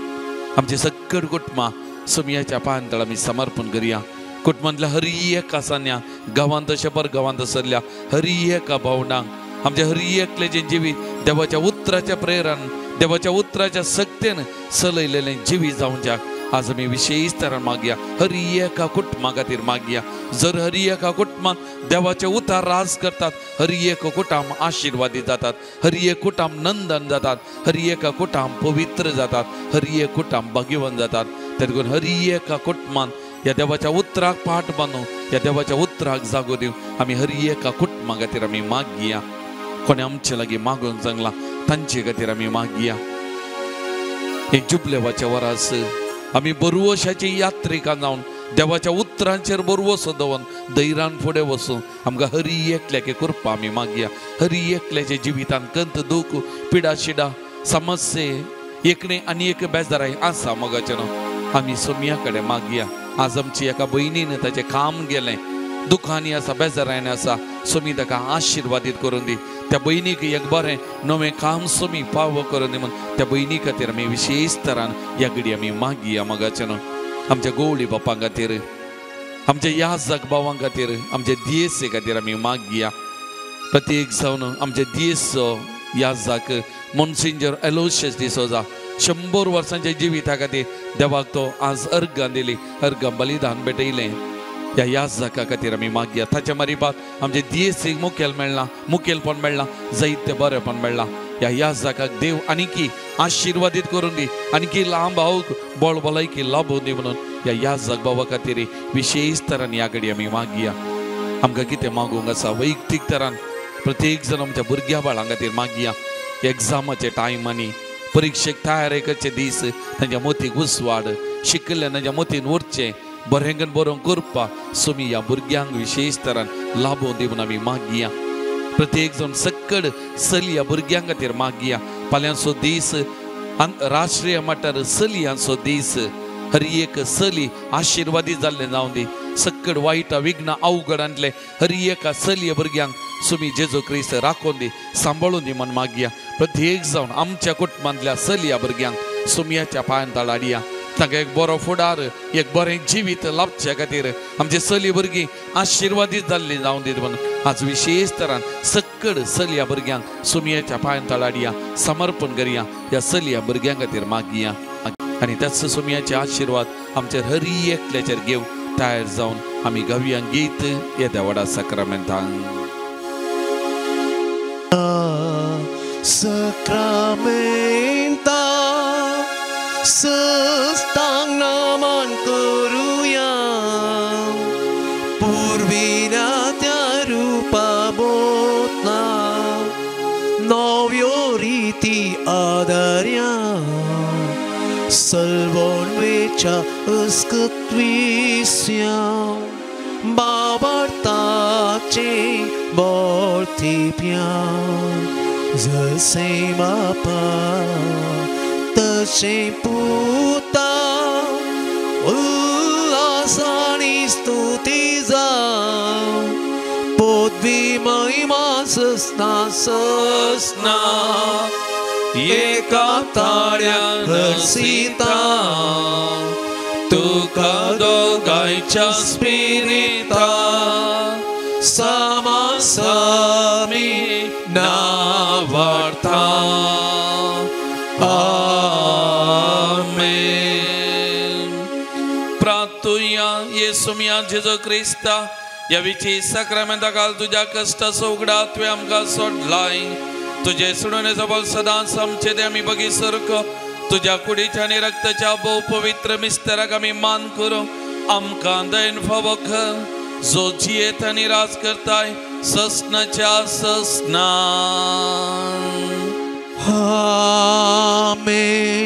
आमचे सगळ कुटुंबां सुमियाच्या पायांतळ आमी समर्पण करुया कुटुंबांतल्या हर एक आसान्या गांवांत शंबर गांवांत सरल्या हर एका भावंडांक आमच्या हर एकल्याचें जिवीत देवाच्या उतराच्या प्रेरान देवाच्या उतराच्या सक्तेन चलयलेलें जिवीत जावच्याक आज आमी विशेष तरान मागया हर एका कुटुंबा खातीर मागया जर हर एका कुटुंबात देवाचे उतार राज करतात हर एक कुटुंब आशीर्वादी जातात हर एक कुटुंब नंदन जातात हर एक कुटुंब पवित्र जातात हर एक कुटुंब भाग्यवान जातात तरी हर एका कुटुंबात या देवाच्या उतराक पाठ बांदूं या देवाच्या उतराक जागो दिवं आमी हर एका कुटुंबा खातीर आमी मागया कोणी आमचे लागीं मागूंक सांगला तांचे खातीर आमी मागया एक जुबलेवाच्या वरास आमी बरुवशाची यात्रेका जावन देवाच्या उतरांचेर बरुवसो दवन धैर्यान फुडें वचूं आमकां हर एकल्याक करपा आमी मागया हर एकल्याच्या जिवितान कंत दूख पिडा शिडा समस्ये एकणे आनी एक बेजाराय आसा मोगाचे न्हू आमी सुमिया कडेन मागया आज आमची एका भयणीन ताचें काम गेलें दुखांनी आसा बेजारायन आसा सुमी ताका आशिर्वादीत करून दी त्या भयणीक एक बरें नवें काम सुमी फावो करून दी म्हणून त्या भयणी खातीर आमी विशेष तरान ह्या घडी आमी मागया मोगाचे न्हू आमच्या गवळी बापां खातीर आमच्या याजक भावां खातीर आमच्या दियेसे खातीर आमी मागया प्रत्येक जावन आमच्या दियेसो याजक मोन्सिंजर एलोशियस डिसोजा 100 वर्सांच्या जिविता खातीर देवाक तो आज अर्गां दिली अर्गां बलिदान भेटयलें या याजका खातीर आमी मागया ताच्या मारिपात आमचे दियेसीक मुखेलपण मेळ्ळां जायते बरेपण मेळ्ळां या याजकाक देव आनीकी आशिर्वादीत करून दी आनीकी लांब हावूक बळबलायकी लाभून दी म्हणून या याजक भावा खातीर विशेष तरान ह्या घडी आमी मागया आमकां कितें मागूंक आसा वैयक्तीक तरान प्रत्येक जण आमच्या भुरग्या बाळां खातीर मागया एग्जामाचे टायमांनी परीक्षेक तयारी करचे दीस तांच्या मोतीक उसवाड शिकले तांच्या मोतीन उरचे बरेंगन बरोवंक करपा सुमी ह्या भुरग्यांक विशेष तरान लाभो दिवन आमी मागया प्रत्येक जण सक्कड चली ह्या भुरग्यां खातीर मागया फाल्यांचो दीस राष्ट्रीय मट्टार चलयांचो दीस हर एक चली आशिर्वादी जाल्लें जावं दी सक्कड वायट विघ्न अवघडांतले हर एका चलये भुरग्यांक सुमी जेजू क्रिस्त राखून दी सांबाळून दी म्हण मागया प्रत्येक जावन आमच्या कुटुंबांतल्या चलया भुरग्यांक सुमयाच्या पांयांत हाडया तांकां एक बरो फुडार एक बरें जिवीत लाभचे खातीर आमची चली भुरगीं आशिर्वादीत जाल्लीं जावं दीत म्हणून आज विशेष तरान सक्कड सलिया भुरग्यांक सुमयाच्या पांयां तळाडिया समर्पण करिया ह्या सलिया भुरग्यां खातीर मागिया आनी त्याच सुमयाचे आशिर्वाद आमचेर हर एकल्याचेर घेव तयार जावन आमी गव्यांक गीत ह्या देवाडा सक्रामेंतांक Sakramenta sestang naman kruya purvina rupa botna novio riti adarya salvon vecha uskutvisya babartace bortipya जसे बापा तसे पुता उल्हासाने स्तुती जा पदवी महिमा ससना ससना एका ताळ्यान हर्षिता तुका दोगांच्या स्पिरिता समासामी नावार्था आमेन. प्रार्थुया येशू मिया जेजू क्रिस्ता या विची सक्रामेंता काल तुझ्या कष्ट सोगडा तुवें आमकां सोडलाय तुझे सुडोवणेचो बल सदांच आमचे ते आमी बगी सरक तुझ्या कुडीच्या आनी रक्ताच्या भोव पवित्र मिस्तेराक आमी मान करूं आमकां दयेन फावो कर जो जियेत आनी राज करताय ससनाच्या ससना. आमेन.